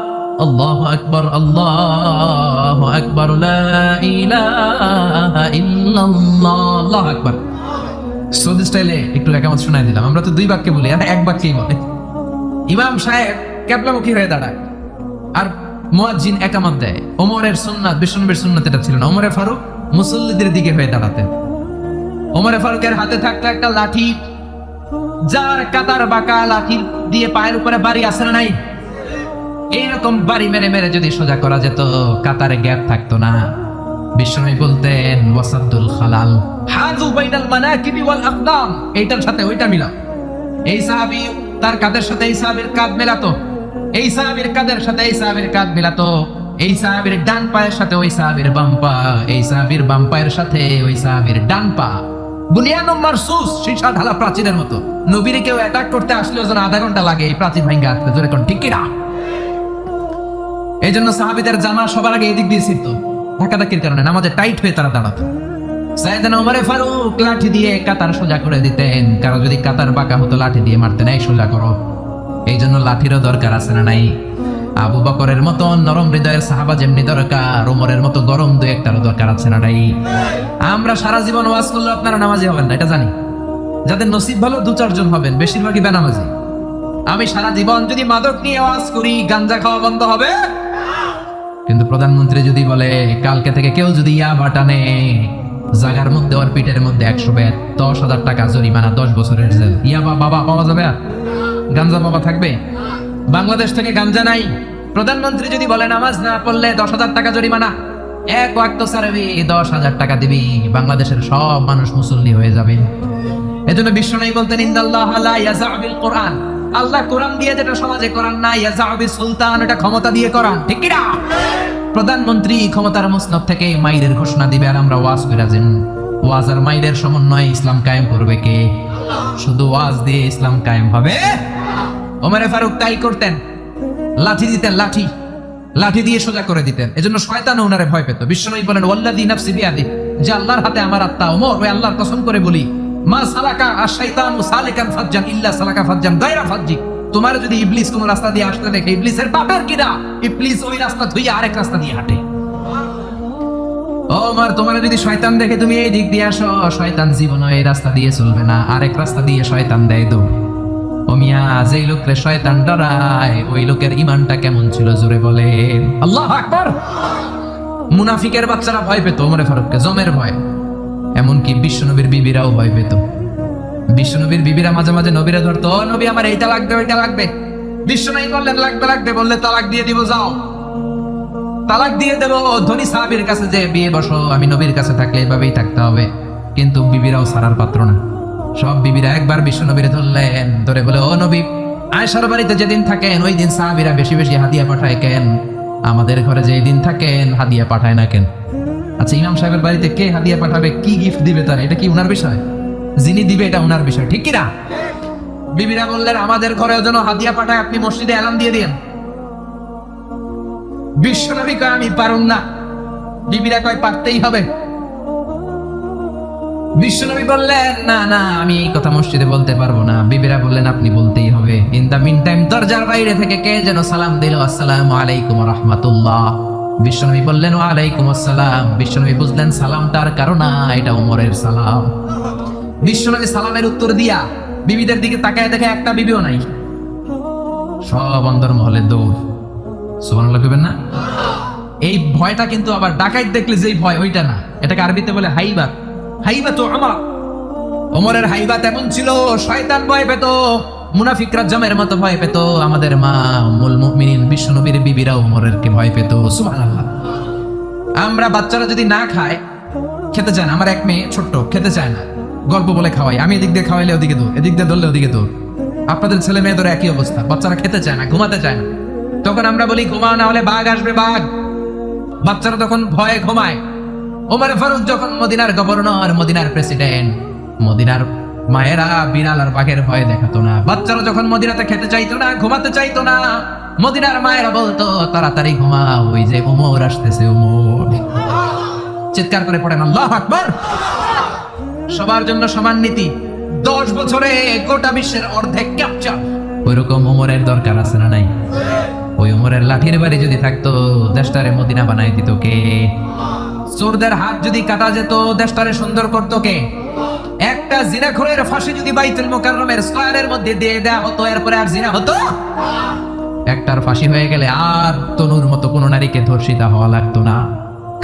আল্লাহু আকবার আল্লাহু আকবার, লা ইলাহা ইল্লাল্লাহ, আল্লাহু আকবার। সৌদি স্টাইলে একটু একামত শোনাই দিলাম। আমরা তো 2 বাক্যে বলি, আর 1 বাক্যেই বলে। ইমাম সাহেব কিবলামুখী হয়ে দাঁড়ায় আর মুয়াজ্জিন একামত দেয়। ওমরের সুন্নাত, বিশ্বনবীর সুন্নাত এটা ছিল না। ওমরে ফারুক মুসল্লিদের দিকে হয়ে দাঁড়াতেন। ওমরে ফারুকের হাতে থাকতো একটা লাঠি, যার কাতার বাঁকা লাঠি দিয়ে পায়ের উপরে বাড়ি আছে না নাই? এইরকম বাড়ি মেরে মেরে যদি সোজা করা যেত, কাতারে গ্যাপ থাকতো না। বিশ্বনবী বলতেন ওয়াসাদুল খালাল, হাযু বাইনাল মানাকিবি ওয়াল আকদাম, এইটার সাথে ওইটা মিলাও। এই সাহাবী তার কাঁধের সাথে এই সাহাবীর কাঁধ মেলাতো, এই সাহাবীর কাঁধের সাথে এই সাহাবীর কাঁধ মেলাতো, এই সাহাবীর ডান পায়ের সাথে ওই সাহাবীর বাম পা, এই সাহাবীর বাম পায়ের সাথে ওই সাহাবীর ডান পা। বুনিয়ানুম মারসুস, সীসা ঢালা প্রাচীরের মতো। নবীরে কেউ অ্যাটাক করতে আসলেও যেন আধা ঘন্টা লাগে এই প্রাচীর ভাঙা আসতে। জোরে কোন ঠিক কিনা? এই জন্য সাহাবীদের জামা সবার আগে এদিক দিয়ে ছিঁড়তো, ধাক্কাধাক্কির কারণে নামাজে টাইট হয়ে তারা দাঁড়াতো। সাইয়েদনা ওমরে ফারুক লাঠি দিয়ে কাতার সোজা করে দিতেন। কারো যদি কাতার বাঁকা হতো লাঠি দিয়ে মারতেন, এই সোজা করো। এই জন্য লাঠিরও দরকার আছে না নাই? আবু বকরের মতো নরম হৃদয়ের সাহাবা যেমনি দরকার, ওমরের মতো গরম 2-1টারও দরকার আছে না নাই? আমরা সারা জীবন ওয়াজ করলে আপনারা নামাজি হবেন না, এটা জানি। যাদের নসিব ভালো 2-4 জন হবেন, বেশিরভাগই বেনামাজি। আমি সারা জীবন যদি মাদক নিয়ে ওয়াজ করি, গাঞ্জা খাওয়া বন্ধ হবে? কিন্তু প্রধানমন্ত্রী যদি বলে কালকে থেকে কেউ যদি ইয়াবা টানে, জায়গার মধ্যে ওর পিঠের মধ্যে 100 বেত, 10,000 টাকা জরিমানা, 10 বছরের জেল। ইয়াবা বাবা পাওয়া যাবে? গাঞ্জা বাবা থাকবে? বাংলাদেশ থেকে গাঞ্জা নাই। প্রধানমন্ত্রী যদি বলে নামাজ না পড়লে 10,000 টাকা জরিমানা, 1 ওয়াক্ত ছাড়বি 10,000 টাকা দিবি, বাংলাদেশের সব মানুষ মুসল্লি হয়ে যাবে। এজন্য বিশ্বনবী বলতেন ইন্নাল্লাহা লা ইয়াযা বিল কোরআন, আল্লাহ কোরআন দিয়ে যেটা সমাজে করান না, ইয়াযা বিল সুলতান, এটা ক্ষমতা দিয়ে করান। ঠিক কি না? প্রধানমন্ত্রী ক্ষমতার মসনদ থেকে মাইরের ঘোষণা দিবে, আর আমরা ওয়াজ করে যান। ওয়াজ আর মাইরের সমন্বয়ে ইসলাম কায়েম করবে কে? শুধু ওয়াজ দিয়ে ইসলাম কায়েম হবে? ওমরে ফারুক তাই করতেন, লাঠি দিতেন, লাঠি লাঠি দিয়ে সোজা করে দিতেন। এজন্য শয়তানও ওনারে ভয় পেত। বিশ্বনবী বলেন ওয়াল্লাযী নাফসি বিয়াদি, যে আল্লাহর হাতে আমার আত্মা, ওমর ওই আল্লাহর কসম করে বলি, মা সালাকা আশ-শাইতানু সালিকান ফাজ্জান ইল্লা সালাকা ফাজ্জান গায়রা ফাজ্জি, তোমার যদি ইবলিস কোন রাস্তা দিয়ে আসতে দেখে, ইবলিসের পাপের কিনা, ইবলিস ওই রাস্তা ধুইয়া আরেক রাস্তা দিয়ে হাঁটে। ওমর তোমার যদি শয়তান দেখে তুমি এই দিক দিয়ে আসো, শয়তান জীবন এই রাস্তা দিয়ে চলবে না, আরেক রাস্তা দিয়ে শয়তান দেয় দৌড়। ও মিয়া, যেই লোকরে শয়তান ডরায় ওই লোকের ঈমানটা কেমন ছিল জোরে বলেন আল্লাহু আকবার। মুনাফিকের বাচ্চারা ভয় পেত ওমরে ফারুককে, জমের ভয়। এমনকি বিশ্বনবীর বিবিরাও ভয় পেত। বিশ্বনবীর বিবিরা মাঝে মাঝে নবীরে ধরতো, ও নবী আমার এইটা লাগবে ওইটা লাগবে। বিশ্বনবী বললেন লাগবে লাগবে, বললে তালাক দিয়ে দিব যাও। তালাক দিয়ে দেব, ধনী সাহাবীর কাছে যে বিয়ে বসো, আমি নবীর কাছে থাকলে এভাবেই থাকতে হবে। কিন্তু বিবিরাও সারার পাত্র না। সব বিবিরা একবার বিশ্ব নবীর ধরলেন, ধরে বলে, ও নবী, আয়েশার বাড়িতে যেদিন থাকেন ওই দিন সাহাবীরা বেশি বেশি হাদিয়া পাঠায় কেন? আমাদের ঘরে যেই দিন থাকেন হাদিয়া পাঠায় না কেন? আচ্ছা, ইমাম সাহেবের বাড়িতে কে হাদিয়া পাঠাবে, কি গিফট দিবে তার, এটা কি উনার বিষয়? যিনি দিবে এটা উনার বিষয়, ঠিক কিনা? বিবিরা বললেন, আমাদের ঘরেও যেন হাদিয়া পাঠায়, আপনি মসজিদে এলান দিয়ে দিন। বিশ্বনবী কয়, আমি পারুম না। বিবিরা কয়, পারতেই হবে। বিশ্বনবী বললেন, না না, আমি এই কথা মসজিদে বলতে পারবো না। বিবিরা বললেন, আপনি বলতেই হবে। ইন দা মিন টাইম দরজার বাইরে থেকে কে যেন সালাম দিল, আসসালামু আলাইকুম ওয়া রাহমাতুল্লাহ। বিশ্বনবী বললেন, ওয়া আলাইকুম আসসালাম। বিশ্বনবী বুঝলেন সালামটার কারণ না, এটা ওমরের সালাম। বিশ্বনবী সালামের উত্তর দিয়া বিবিদের দিকে তাকায় দেখে একটা বিবিও নাই। সব অন্দর মহলে দৌড়। সুবহানাল্লাহ কইবেন না? এই ভয়টা কিন্তু আবার ডাকাইত দেখলে যেই ভয় ওইটা না, এটাকে আরবিতে বলে হাইবাত। হাইবাতু উমর। ওমরের হাইবাত এমন ছিল, শয়তান ভয় পেত, মুনাফিকরা জমের মতো ভয় পেত। আমাদের মা উম্মুল মুমিনিন বিশ্বনবীর বিবিরাও ওমরের কে ভয় পেত। সুবহানাল্লাহ। আমরা বাচ্চারা যদি না খায়, খেতে চায় না, আমার এক মেয়ে ছোট্ট খেতে চায় না, গল্প বলে খাওয়াই, আমি এদিক দিয়ে খাওয়াইলে ওদিকে দৌড়, এদিক দিয়ে ধরলে ওদিকে দৌড়। আপনাদের ছেলে মেয়েদের একই অবস্থা, বাচ্চারা খেতে চায় না, ঘুমাতে চায় না। তখন আমরা বলি, ঘুমাও না হলে বাঘ আসবে, বাঘ। বাচ্চারা তখন ভয়ে ঘুমায়। ওমর ফারুক যখন মদিনার গভর্নর, মদিনার প্রেসিডেন্ট, মদিনার মায়েরা বিড়াল আর বাঘের ভয় দেখাতো না। বাচ্চারা যখন মদিনাতে খেতে চাইতো না, ঘুমাতে চাইতো না, মদিনার মায়েরা বলতো, তাড়াতাড়ি ঘুমাও, ওই যে ওমর আসতেছে, ওমর। চিৎকার করে পড়েন আল্লাহু আকবার। সবার জন্য সমান নীতি। 10 বছরে গোটা বিশ্বের অর্ধেক ক্যাপচার। ওইরকম ওমরের দরকার আছে না নাই? ওই ওমরের লাঠির বাড়ি যদি থাকতো, দেশটারে মদিনা বানাই দিত কে? চোরদের হাত যদি কাটা যেত, দেশটারে সুন্দর করতো কে? একটা জিনাখোরের ফাঁসি যদি বাইতুল মুকাররমের স্কয়ারের মধ্যে দিয়ে দেয়া হতো, এরপরে আর জিনা হতো? একটার ফাঁসি হয়ে গেলে আর তনুর মতো কোন নারীকে ধর্ষিতা হওয়া লাগতো না।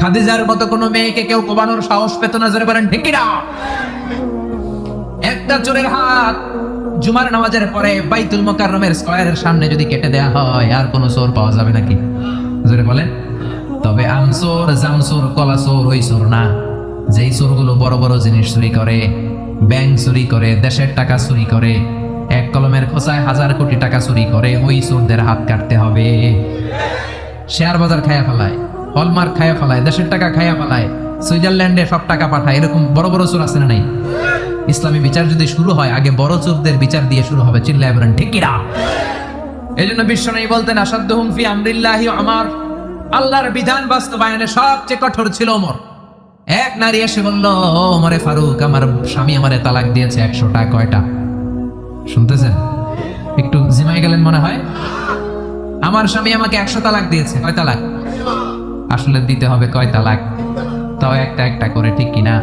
খাদিজার মতো কোন মেয়েকে কেউ কোবানোর সাহস পেত না। জোরে বলেন ঠিক কিনা? একটা চোরের হাত জুমার নামাজের পরে বাইতুল মুকাররমের স্কয়ারের সামনে যদি কেটে দেয়া হয়, আর কোন চোর পাওয়া যাবে নাকি? জোরে বলেন। তবে আমচোর, জামচোর, কলাচোর ওই চোর না, যেই চোরগুলো বড় বড় জিনিস চুরি করে, ব্যাংক চুরি করে, দেশের টাকা চুরি করে, এক কলমের খোঁচায় 1000 কোটি টাকা চুরি করে, ওই চোরদের হাত কাটতে হবে। শেয়ার বাজার খায়া ফেলায়, হলমার্ক খায়া ফেলায়, দেশের টাকা খায়া ফেলায়, সুইজারল্যান্ডে সব টাকা পাঠায়, এরকম বড় বড় চোর আছে না নাই? ইসলামী বিচার যদি শুরু হয়, আগে বড় চোরদের বিচার দিয়ে শুরু হবে। চিল্লায় বলেন ঠিক কিনা? এই জন্য বিশ্বনবী বলতেন, আসাদুহুম ফি আমরিল্লাহি ওমর। আল্লাহর বিধান বাস্তবায়নে সবচেয়ে কঠোর ছিল ওমর। এক নারী এসে বলল, ওমরে ফারুক, আমার স্বামী আমারে তালাক দিয়েছে 100টা। কয়টা? শুনতেছেন? একটু জিমাই গেলেন মনে হয়। আমার স্বামী আমাকে 100 তালাক দিয়েছে। কয় তালাক? আসলে দিতে হবে কয় তালাক? তাও একটা একটা করে, ঠিক কিনা?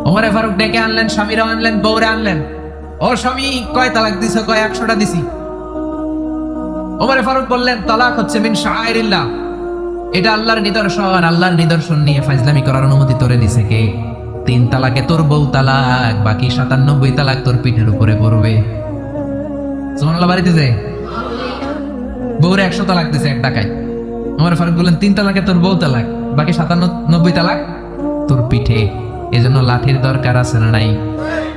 ওমরে ফারুক ডেকে আনলেন, স্বামীরা আনলেন, বউরে আনলেন। ও স্বামী, কয় তালাক দিছো? কয় 100টা দিছি। ওমরে ফারুক বললেন, তালাক হচ্ছে মিন শাআইরিল্লাহ, এটা আল্লাহর নিদর্শন। আল্লাহর নিদর্শন নিয়ে ফাইজলামি করার অনুমতি তোরে দিছে কে? 3 তালাকে তোর বউ তালাক, বাকি 97 তালাক তোর পিঠের উপরে পড়বে। সুবহানাল্লাহ। বাড়িতে যে বউরে 100 তালাক দিছে এক টাকায়। ওমর ফারুক বললেন, 3 তালাকে তোর বউ তালাক, বাকি 97 তালাক তোর পিঠে। এজন্য লাঠির দরকার আছে না নাই?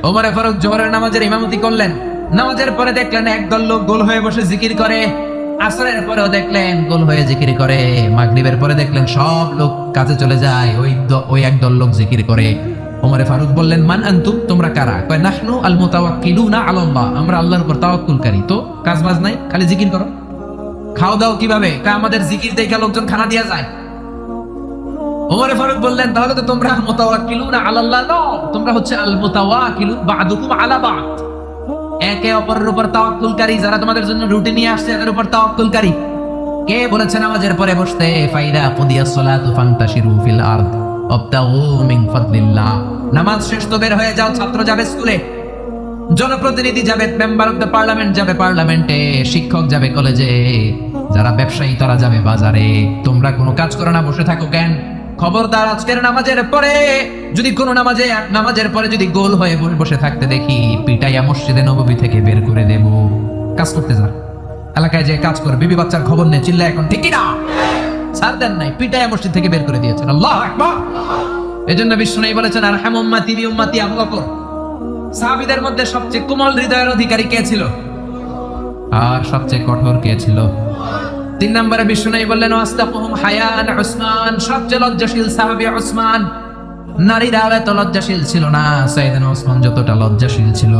ওমর ফারুক জোহরের নামাজের ইমামতি করলেন। নামাজের পরে দেখলেন একদল লোক গোল হয়ে বসে জিকির করে। আসরের পরেও দেখলেন গোল হয়ে জিকির করে। মাগরিবের পরে দেখলেন সব লোক কাজে চলে যায়, ওই একদল লোক জিকির করে। ওমর ফারুক বললেন, মান আনতুম, তোমরা কারা? কয়, নাহনু আল মুতাওয়াক্কিলুনা আলাল্লাহ, আমরা আল্লাহর উপর তাওয়াক্কুলকারী। তো কাজ বাজ নাই, খালি জিকির করো। খাও দাও কিভাবে? কয়, আমাদের জিকির দেখে লোকজন খানা দিয়া যায়। ওমর ফারুক বললেন, তাহলে তো তোমরা মুতাওয়াক্কিলুনা আলাল্লাহ নও, তোমরা হচ্ছে আল মুতাওয়াক্কিলুন বা'দুকুম আলা বা'দ, একে অপরের উপর তাওয়াক্কুলকারী। যারা তোমাদের জন্য রুটি নিয়ে আসছে এদের উপর তাওয়াক্কুলকারী। কে বলেছে নামাজের পরে বসতে? ফাইদা কুদিয়াস সালাতু ফান্তাশিরু ফিল আরদ ওয়াবতাগু মিন ফাদলিল্লাহ। নামাজ শেষ তো বের হয়ে যাও। ছাত্র যাবে স্কুলে, জনপ্রতিনিধি যাবে, মেম্বার অফ দ্য পার্লামেন্ট যাবে পার্লামেন্টে, শিক্ষক যাবে কলেজে, যারা ব্যবসায়ী তারা যাবে বাজারে। তোমরা কোনো কাজ করো না, বসে থাকো কেন? খবরদার, আজকের নামাজের পরে যদি কোনো নামাজের পরে যদি গোল হয়ে বসে থাকতে দেখি, পিটাইয়া মসজিদে নববী থেকে বের করে দেব। কাজ করতে যা, এলাকায় যে কাজ করে, বিবি বাচ্চার খবর নেই, চিল্লা এখন ঠিক না? ছাড় দেন নাই, পিটায় মসজিদ থেকে বের করে দিয়েছেন। আল্লাহু আকবার। এজন্য বিশ্বনবী বলেছেন আরহাম উম্মতি বি উম্মতি আবু বকর। সাহাবীদের মধ্যে সবচেয়ে কোমল হৃদয়ের অধিকারী কে ছিল আর সবচেয়ে কঠোর কে ছিল? 3 নম্বরে বিশ্বনবী বললেন ওয়াস্তাকুহুম হায়ান উসমান। সবচেয়ে লজ্জাশীল সাহাবী উসমান। নারীরা এত লজ্জাশীল ছিল না, সাইয়েদনা উসমান যতটা লজ্জাশীল ছিল।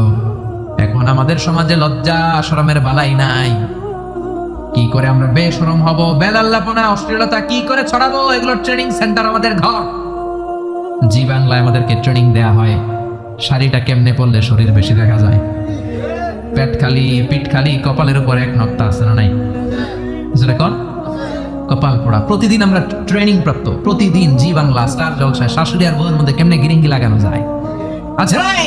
এখন আমাদের সমাজে লজ্জা শরমের বালাই নাই। কি করে আমরা বেশরম হব, বেলাল্লাপনা অশ্লীলতা কি করে ছড়াবো, এগুলোর ট্রেনিং সেন্টার আমাদের ঘর। জি বাংলায় আমাদেরকে ট্রেনিং দেয়া হয় শাড়িটা কেমনে পরলে শরীর বেশি দেখা যায়, পেট খালি পিঠ খালি, কপালের উপর এক নক্তা আছে না নাই, যেটা কোন কপাল পোড়া। প্রতিদিন আমরা ট্রেনিং প্রাপ্ত, প্রতিদিন জি বাংলা স্টার জলসায় শাশুড়ি আর বউয়ের মধ্যে কেমনে গিরিঙ্গি লাগানো যায়। আচ্ছা নাই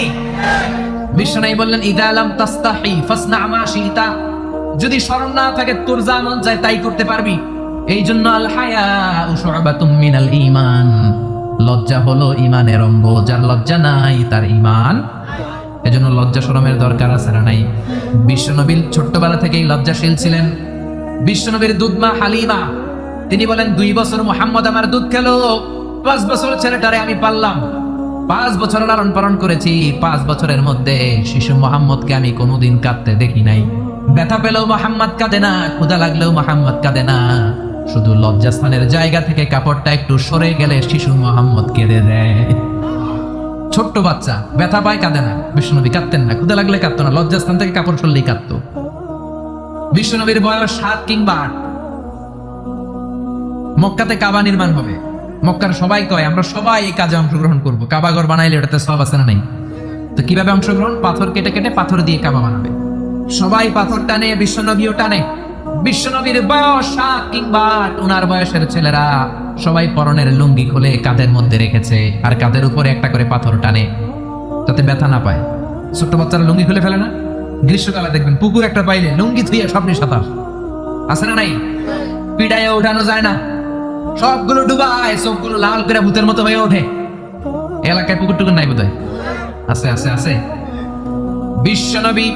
বিশ্বনবী বললেন ইদা লাম তাস্তাহি ফাসনা মা শিতা। যদি শরম না থাকে তোর যা মন চায় তাই করতে পারবি। এই জন্য আল হায়া শুআবাতুম মিনাল ঈমান। লজ্জা হলো ঈমানের অঙ্গ, যার লজ্জা নাই তার ঈমান। এজন্য লজ্জা শরমের দরকার আছে না নাই? বিশ্বনবী ছোট্টবেলা থেকেই লজ্জাশীল ছিলেন। বিশ্বনবীর দুধমা হালিমা তিনি বলেন 2 বছর মুহাম্মদ আমার দুধ খেলো, 5 বছর ছেলেটারে আমি পাললাম, 5 বছর লালন পালন করেছি। 5 বছরের মধ্যে শিশু মুহাম্মদকে আমি কোনোদিন কাঁদতে দেখি নাই। ব্যথা পেলেও মুহাম্মদ কাঁদে না, ক্ষুধা লাগলেও মুহাম্মদ কাঁদে না। শুধু লজ্জাস্থানের জায়গা থেকে কাপড়টা একটু সরে গেলে শিশু মুহাম্মদ কেঁদে দেয়। ছোট্ট বাচ্চা ব্যথা পায়, কাঁদে না। বিশ্বনবী কাঁদতেন না, ক্ষুধা লাগলে কাঁদতো না, লজ্জাস্থান থেকে কাপড় সরলেই কাঁদতো। বিশ্বনবীর বয়স 7 কিংবা 8। মক্কাতে কাবা নির্মাণ হবে। মক্কার সবাই কয় আমরা সবাই এই কাজে অংশগ্রহণ করব। কাবা ঘর বানাইলে ওটাতে সব আছে না নাই? তো কিভাবে অংশগ্রহণ? পাথর কেটে কেটে পাথর দিয়ে কাবা বানাবে। সবাই পাথর টানে, বিশ্বনবীও টানে। বিশ্বনবীর বয়স 7 কিংবা 8। উনার বয়সের ছেলেরা সবাই পরনের লুঙ্গি খুলে কাঁধের মধ্যে রেখেছে, আর কাঁধের উপরে একটা করে পাথর টানে যাতে ব্যথা না পায়। ছোট্ট বাচ্চারা লুঙ্গি খুলে ফেলে না? গ্রীষ্মকালে দেখবেন পুকুর একটা পাইলে লুঙ্গি ধুয়ে স্বপ্নে সাঁতার আছে না নাই? পিড়ায় ওঠানো যায় না, সবগুলো ডুবায়, সবগুলো লাল করে ভূতের মতো হয়ে ওঠে। এলাকায় পুকুর টুকুর নাই বোধহয়? আছে আছে আছে। বিশ্বনবী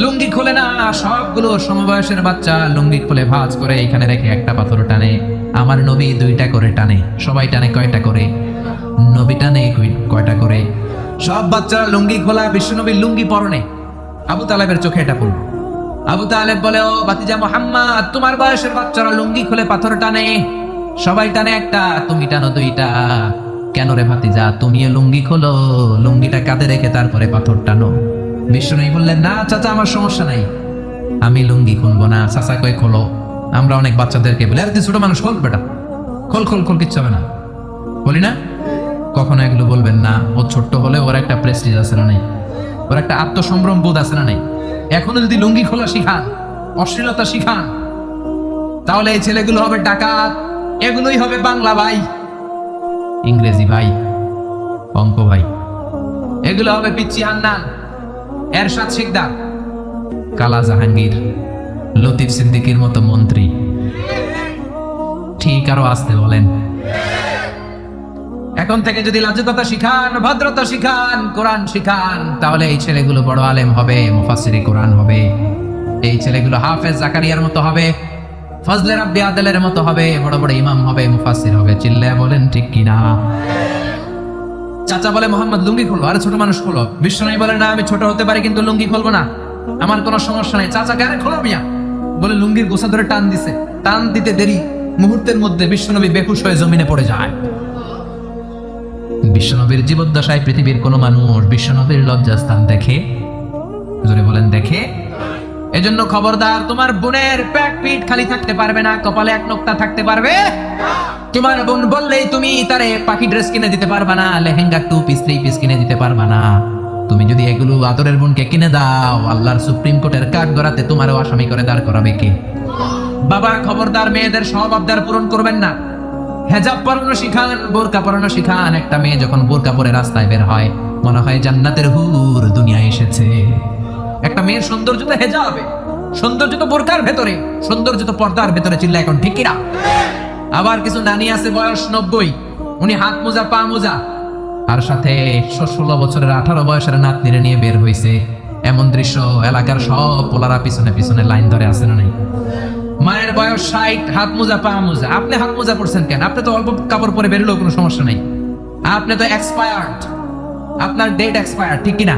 লুঙ্গি খুলে না, সবগুলো সমবয়সের বাচ্চা লুঙ্গি খুলে ভাঁজ করে এখানে রেখে একটা পাথর টানে। আমার নবী 2টা করে টানে। সবাই টানে কয়টা করে? নবী টানে কয়টা করে? সব বাচ্চারা লুঙ্গি খোলা, বিশ্বনবীর লুঙ্গি পরনে। আবু তালেবের চোখে এটা পড়ল। আবু তালেব বলে ও ভাতিজা মুহাম্মদ, তোমার বয়সের বাচ্চারা লুঙ্গি খুলে পাথর টানে, সবাই টানে একটা, তুমি টানো 2টা। কেন রে ভাতিজা, তুমিও লুঙ্গি খোলো, লুঙ্গিটা কাঁধে রেখে তারপরে পাথর টানো। বিশ্বনবী বললেন না চাচা, আমার সমস্যা নাই, আমি লুঙ্গি খুলবো না। চাচা কই খোলো। আমরা অনেক বাচ্চাদেরকে বলি আরে তুই ছোট মানুষ, খোল বেটা, খোল খোল খোল, কিচ্ছু হবে না, বলি না? কখনো এগুলো বলবেন না। ও ছোট্ট হলে ওর একটা প্রেস্টিজ আছে না নাই? ওর একটা আত্মসম্ভ্রম বোধ আছে না নাই? এখনো যদি লুঙ্গি খোলা শিখান, অশ্লীলতা শিখান, তাহলে এই ছেলেগুলো হবে ডাকাত, এগুলোই হবে বাংলা ভাই, ইংরেজি ভাই, অঙ্ক ভাই, এগুলো হবে পিচ্চি হান্নান, এরশাদ শিকদার, কালা জাহাঙ্গীর, লতিফ সিদ্দিকীর মতো মন্ত্রী। ঠিক আরো আসতে বলেন। এখন থেকে যদি লাজুকতা শিখান, ভদ্রতা শিখান, কোরআন শিখান, তাহলে এই ছেলেগুলো বড় আলেম হবে, মুফাসসিরে কোরআন হবে। এই ছেলেগুলো হাফেজ জাকারিয়ার মতো হবে, ফজলে রাব্বি আদেলের মতো হবে, বড় বড় ইমাম হবে, মুফাসসির হবে। চিল্লায় বলেন ঠিক কিনা? চাচা বলে মোহাম্মদ লুঙ্গি খুলবো, আরে ছোট মানুষ খোলো। বিশ্বনবী বলে না আমি ছোট হতে পারি কিন্তু লুঙ্গি খুলবো না, আমার কোনো সমস্যা নেই। চাচা কেন খোলো মিয়া বলে লুঙ্গির গোছা ধরে টান দিছে। টান দিতে দেরি, মুহূর্তের মধ্যে বিশ্বনবী বেহুশ হয়ে জমিনে পড়ে যায়। বিশ্বনবীর জীবদ্দশায় পৃথিবীর কোন মানুষ বিশ্বনবীর লজ্জাস্থান দেখে? জোরে বলেন দেখে? এজন্য খবরদার, তোমার বোনের পেট পিঠ খালি থাকতে পারবে না, কপালে এক নোক্তা থাকতে পারবে। তোমার বোন বললেই তুমি তারে পাখি ড্রেস কিনে দিতে পারবা না, লেহেঙ্গা 2 পিস 3 পিস কিনে দিতে পারবা না। তুমি যদি এগুলো আদরের বোনকে কিনে দাও, আল্লাহর সুপ্রিম কোর্টের কাঠ গড়াতে তোমারও আসামি করে দাঁড় করাবে কে? বাবা খবরদার, মেয়েদের সব আবদার পূরণ করবেন না। হেজাব পরানো শিখান, বোরকা পরানো শিখান। একটা মেয়ে যখন বোরকা পরে রাস্তায় বের হয়, মনে হয় জান্নাতের হুর দুনিয়ায় এসেছে। একটা মেয়ের সৌন্দর্য তো হেজাবে, সৌন্দর্য তো বোরকার ভেতরে, সৌন্দর্য তো পর্দার ভেতরে। চিল্লা এখন ঠিক কিনা? আবার কিছু নানি আছে বয়স 90, উনি হাত মোজা পা মোজা, আর সাথে 16 বছরের 18 বয়সের নাতনিরে নিয়ে বের হইছে। এমন দৃশ্য এলাকার সব পোলারা পিছনে পিছনে লাইন ধরে আছে না নাই? মায়ের বয়স 60, হাত মোজা পা মোজা। আপনি হাত মোজা পরছেন কেন? আপনি তো অল্প কাপড় পরে বেরোলেও কোনো সমস্যা নাই। আপনি তো এক্সপায়ার্ড, আপনার ডেট এক্সপায়ার্ড, ঠিক কিনা?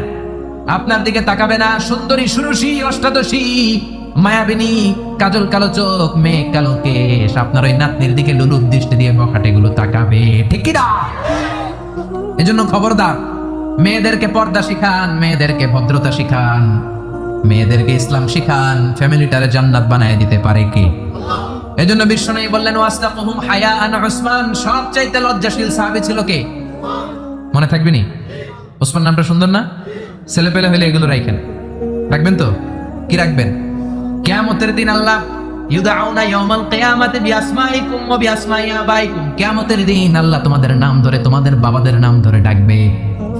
আপনার দিকে তাকাবে না সুন্দরী, সুরসী, অষ্টাদশী, মায়াবিনী, কাজল কালো চোখ, মেঘ কালো কেশ, আপনার ওই নাতনির দিকে লুলুপ দৃষ্টি দিয়ে বখাটে গুলো তাকাবে, ঠিক কিনা? এজন্য খবরদার, মেয়েদেরকে পর্দা শিখান, মেয়েদেরকে ভদ্রতা শিখান, মেয়েদেরকে ইসলাম শিখান। ফ্যামিলিটারে জান্নাত বানায় দিতে পারে কে? এজন্য বিশ্বনবী বললেন ওয়াস্তাকুহুম হায়াআন উসমান, সবচাইতে লজ্জাশীল সাহাবী ছিল কে? মনে থাকবে নি? ওসমান নামটা সুন্দর না? ছেলে পেলে হলে এগুলো রাখেন, রাখবেন তো? কি রাখবেন? কিয়ামতের দিন আল্লাহ ইউদাউনা ইয়াউমাল কিয়ামাতি বিআসমাইকুম ওয়া বিআসমাই আবাইকুম, কিয়ামতের দিন আল্লাহ তোমাদের নাম ধরে, তোমাদের বাবাদের নাম ধরে ডাকবে।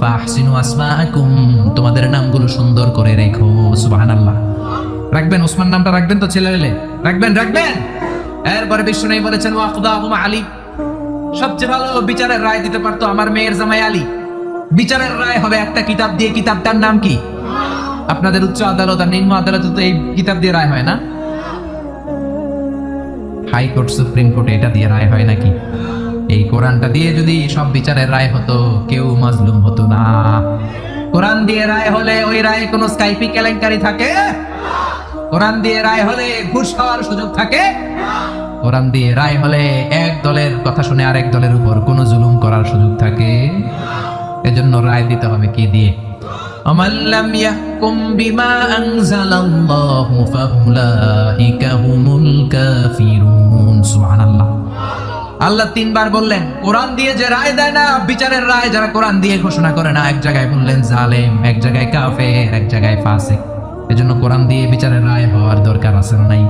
ফাহসিনু আসমাআকুম, তোমাদের নামগুলো সুন্দর করে রেখো। সুবহানাল্লাহ। রাখবেন? ওসমান নামটা রাখবেন তো? ছেলে হলে রাখবেন, রাখবেন। এরপরে বিশ্বনবী বলেছেন ওয়াকদাহুম আলী, সবচেয়ে ভালো বিচারের রায় দিতে পারতো আমার মেয়ের জামাই আলী। বিচারের রায় হবে একটা কিতাব দিয়ে, কিতাবটার নাম কি? আপনাদের উচ্চ আদালত আর নিম্ন আদালতে তো এই কিতাব দিয়ে রায় হয় না? হাইকোর্ট, সুপ্রিম কোর্টে এটা দিয়ে রায় হয় নাকি? এই কোরআনটা দিয়ে যদি সব বিচারের রায় হতো, কেউ মাজলুম হতো না। কোরআন দিয়ে রায় হলে ওই রায়ে কোনো স্কাইপি কেলেঙ্কারি থাকে? কোরআন দিয়ে রায় হলে ঘুষ খাওয়ার সুযোগ থাকে? কোরআন দিয়ে রায় হলে এক দলের কথা শুনে আরেক দলের উপর কোনো জুলুম করার সুযোগ থাকে? এজন্য রায় দিতে হবে কি দিয়ে? ومن لم يحكم بما أنزل الله فأولئك هم الكافرون سبحان الله। আল্লাহ তিনবার বললেন কোরআন দিয়ে যে রায় দেয় না, বিচারের রায় যারা কোরআন দিয়ে ঘোষণা করে না, এক জায়গায় বললেন জালেম, এক জায়গায় কাফের, এক জায়গায় ফাসিক। এজন্য কোরআন দিয়ে বিচারের রায় হওয়ার দরকার আছে না নাই?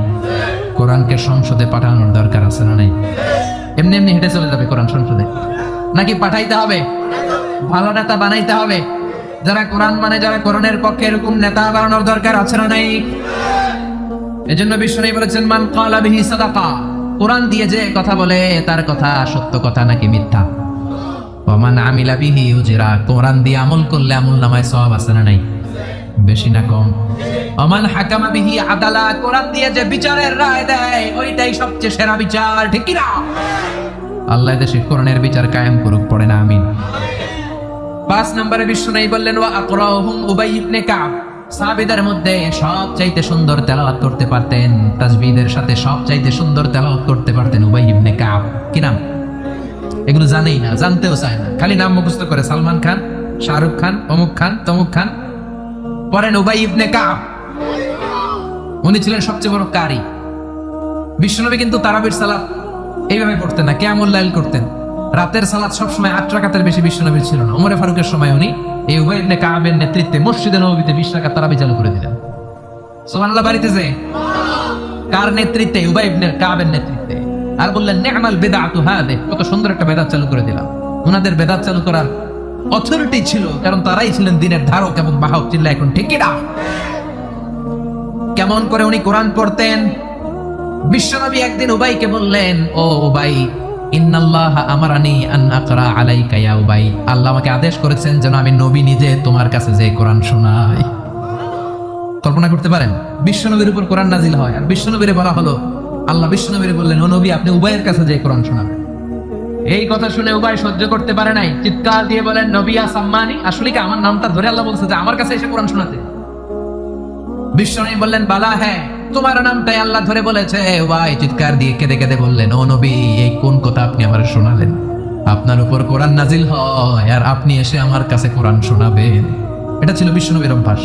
কোরআনকে সংসদে পাঠানোর দরকার আছে না নাই? এমনি এমনি হেঁটে চলে যাবে কোরআন সংসদে? নাকি পাঠাইতে হবে? ভালো নেতা বানাইতে হবে, যারা কোরআন মানে, যারা কোরআনের পক্ষে, এরকম নেতা বানানোর দরকার আছে না নাই? এজন্য বিশ্বনবী বলেছেন মান ক্বালা বিহি সাদাকা, কোরআন দিয়ে যে কথা বলে তার কথা সত্য কথা নাকি মিথ্যা? ওয়া মান আমিলা বিহি উজরা, কোরআন দিয়ে আমল করলে আমলনামায় সওয়াব আছে না নাই? বেশি না কম? ওয়া মান হাকামা বিহি আদালা, কোরআন দিয়ে যে বিচারের রায় দেয় ওইটাই সবচেয়ে সেরা বিচার, ঠিক কি না? আল্লাহ দেশে কোরআনের বিচার কায়েম করুক, পড়ে না আমিন। 5 নম্বরে বিশ্বনবী বললেন ওয়া আকরাহুম উবাই ইবনে কাব, সাহাবীদের মধ্যে সবচাইতে সুন্দর তেলাওয়াত করতে পারতেন, তাসবিহের সাথে সবচাইতে সুন্দর তেলাওয়াত করতে পারতেন উবাই ইবনে কাব। কি নাম? এগুলো জানেই না, জানতেও চায় না, খালি নাম মুখস্থ করে। সালমান খান, শাহরুখ খান, অমুক খান, তমুক খান। পড়েন উবাই ইবনে কাব। উনি ছিলেন সবচেয়ে বড় কারি। বিশ্বনবী কিন্তু তারাবির সালাত এইভাবে পড়তেন না, কিয়ামুল লাইল করতেন। রাতের সালাত সবসময় 8 রাকাতের বেশি বিশ্বনবীর ছিল না। ওমরে ফারুকের সময় উনি এই উবাই ইবনে কাবের নেতৃত্বে মসজিদে নববীতে 20 রাকাত তারাবি চালু করে দিলেন। সুবহানাল্লাহ। বাড়িতেছে কার নেতৃত্বে? উবাই ইবনে কাবের নেতৃত্বে। আর বললেন নি'মাল বিদআতু হাদি, কত সুন্দর একটা বেদাত চালু করে দিলাম। ওনাদের বেদাত চালু করার অথরিটি ছিল, কারণ তারাই ছিলেন দিনের ধারক এবং বাহক। চিল্লা এখন ঠিক কি না? কেমন করে উনি কোরআন পড়তেন? বিশ্বনবী একদিন উবাইকে বললেন, ও উবাই, ইন্নাল্লাহ আমারানি আন আকরা আলাইকা ইয়া উবাই, আল্লাহ আমাকে আদেশ করেছেন যেন আমি নবী নিজে তোমার কাছে যে কোরআন শোনাই। কল্পনা করতে পারেন বিশ্বনবীর উপর কোরআন নাজিল হয়, আর বিশ্বনবীরে বলা হলো, আল্লাহ বিশ্বনবীরে বললেন ও নবী আপনি উবাইয়ের কাছে যে কোরআন শোনাবেন। এই কথা শুনে উবাই সহ্য করতে পারে নাই, চিৎকার দিয়ে বলেন নবিয়া সাম্মানি, আসলে কি আমার নামটা ধরে আল্লাহ বলছে যে আমার কাছে এসে কোরআন শোনাতে? বিশ্বনবী বললেন বালা, হ্যাঁ তোমার নামটাই আল্লাহ ধরে বলেছে। উবাই চিৎকার দিয়ে কেঁদে কেঁদে বললেন ও নবী, এই কোন কথা আপনি আমার শোনালেন? আপনার উপর কোরআন নাজিল হয় আর আপনি এসে আমার কাছে কোরআন শোনাবেন? এটা ছিল বিশ্বনবীর অভ্যাস।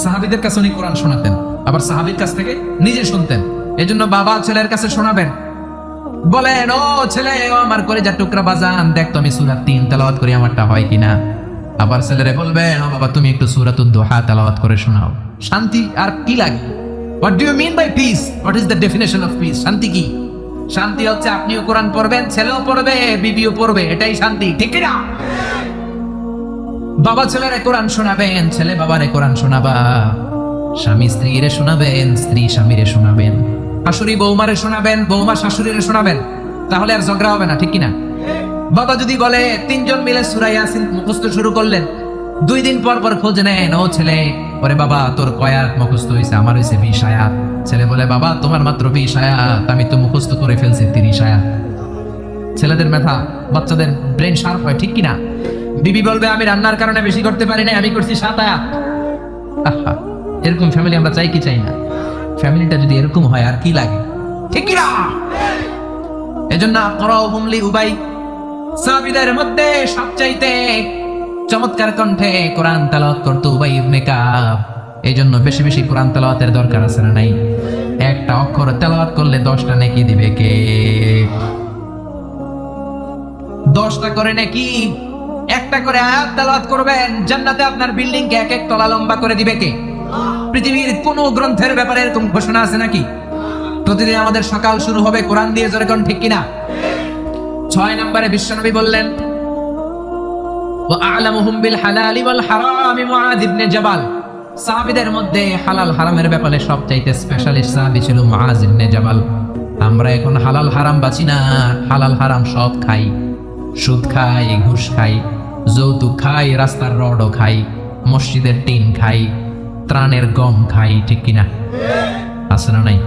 সাহাবীদের কাছে উনি কোরআন শোনাতেন, আবার সাহাবীর কাছ থেকে নিজে শুনতেন। এজন্য বাবা ছেলের কাছে শোনাবেন, বলেন ও ছেলে, ও আমার কলিজার টুকরা বাজান, দেখ তো আমি সূরা 3 তেলাওয়াত করি, আমারটা হয় কিনা। আবার ছেলেরে বলবেন ও বাবা তুমি একটু সূরাতুদ দুহা তেলাওয়াত করে শোনাও। শান্তি আর কি লাগে? What do you mean by peace? What is the definition of peace? শান্তি কি? শান্তি হচ্ছে আপনিও কোরআন পড়বেন, ছেলেও পড়বে, বিবিও পড়বে, এটাই শান্তি, ঠিক কি না? বাবা ছেলেরে কোরআন শোনাবেন, ছেলে বাবারে কোরআন শোনাবা, স্বামী স্ত্রীরে শোনাবেন, স্ত্রী স্বামীরে শোনাবেন, শাশুড়ি বৌমারে শোনাবেন, বৌমা শাশুড়িরে শোনাবেন, তাহলে আর ঝগড়া হবে না, ঠিক কি না? বাবা যদি বলে 3 জন মিলে সূরা ইয়াসিন মুখস্থ শুরু করলেন, 2 দিন পর পর খোঁজ নেন, ও ছেলে, ওরে বাবা তোর কয় আয়াত মুখস্থ হইছে? আমার হইছে 20 আয়াত। ছেলে বলে, বাবা তোমার মাত্র 20 আয়াত, আমি তো মুখস্থ করে ফেলছি 30 আয়াত। ছেলেদের মাথা, বাচ্চাদের ব্রেন শার্প হয়, ঠিক কিনা? বিবি বলবে, আমি রান্নার কারণে বেশি করতে পারি না, আমি করছি 7 আয়াত। আহা, এরকম ফ্যামিলি আমরা চাই কি চাই না? ফ্যামিলিটা যদি এরকম হয় আর কি লাগে, ঠিক কিনা? এজন্য আকরাউহুম লিউবাই, সাহাবীদের মধ্যে সবচাইতে চমৎকার কণ্ঠে কোরআন তেলাওয়াত করতো উবাই ইবনে কাব। এইজন্য বেশি বেশি কোরআন তেলাওয়াতের দরকার আছে না নাই? একটা অক্ষর তেলাওয়াত করলে 10টা নেকি দিবে কে? 10টা করে নাকি? একটা করে আয়াত তেলাওয়াত করবেন, জান্নাতে আপনার বিল্ডিং কে এক এক তলা লম্বা করে দিবে কে? পৃথিবীর কোন গ্রন্থের ব্যাপারে এরকম ঘোষণা আছে নাকি? প্রতিদিন আমাদের সকাল শুরু হবে কোরআন দিয়ে, জোরে কোন ঠিক কিনা? 6 নম্বরে বিশ্বনবী বললেন, ওয়া আ'লামুহুম বিল হালালি ওয়াল হারামি মুআয ইবনে জাবাল। সাহাবীদের মধ্যে হালাল হারামের ব্যাপারে সবচাইতে স্পেশালিস্ট সাহাবী ছিল মুআয ইবনে জাবাল। আমরা এখন হালাল হারাম বাঁচি না, হালাল হারাম সব খাই। সুদ খাই, ঘুষ খাই, যৌতুক খাই, রাস্তার রডও খাই, মসজিদের টিন খাই, ত্রাণের গম খাই, ঠিক কিনা? আছে না নাই?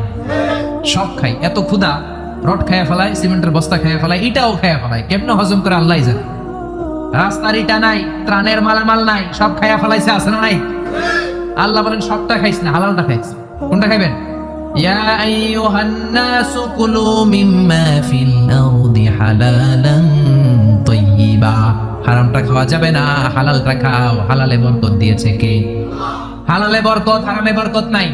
সব খাই। এত ক্ষুধা, রড খাইয়া ফেলায়, সিমেন্টের বস্তা খাইয়া ফেলায়, ইটাও খাইয়া ফেলায়। কেমনে হজম করে আল্লাহ জানে। রাস্তার ইটা নাই, ত্রাণের মালামাল নাই, সব খাইয়া ফেলাইছে, আছে না নাই? আল্লাহ বলেন সবটা খাইস না, হালালটা খাইস। কোনটা খাইবেন? ইয়া আইয়ুহান নাসু কুলু মিম্মা ফিল আরদি হালালান তাইয়্যিবা। হারামটা খাওয়া যাবে না, হালালটা খাও। হালালে বরকত দিয়েছে কে? হালালে বরকত, হারামে বরকত নাই।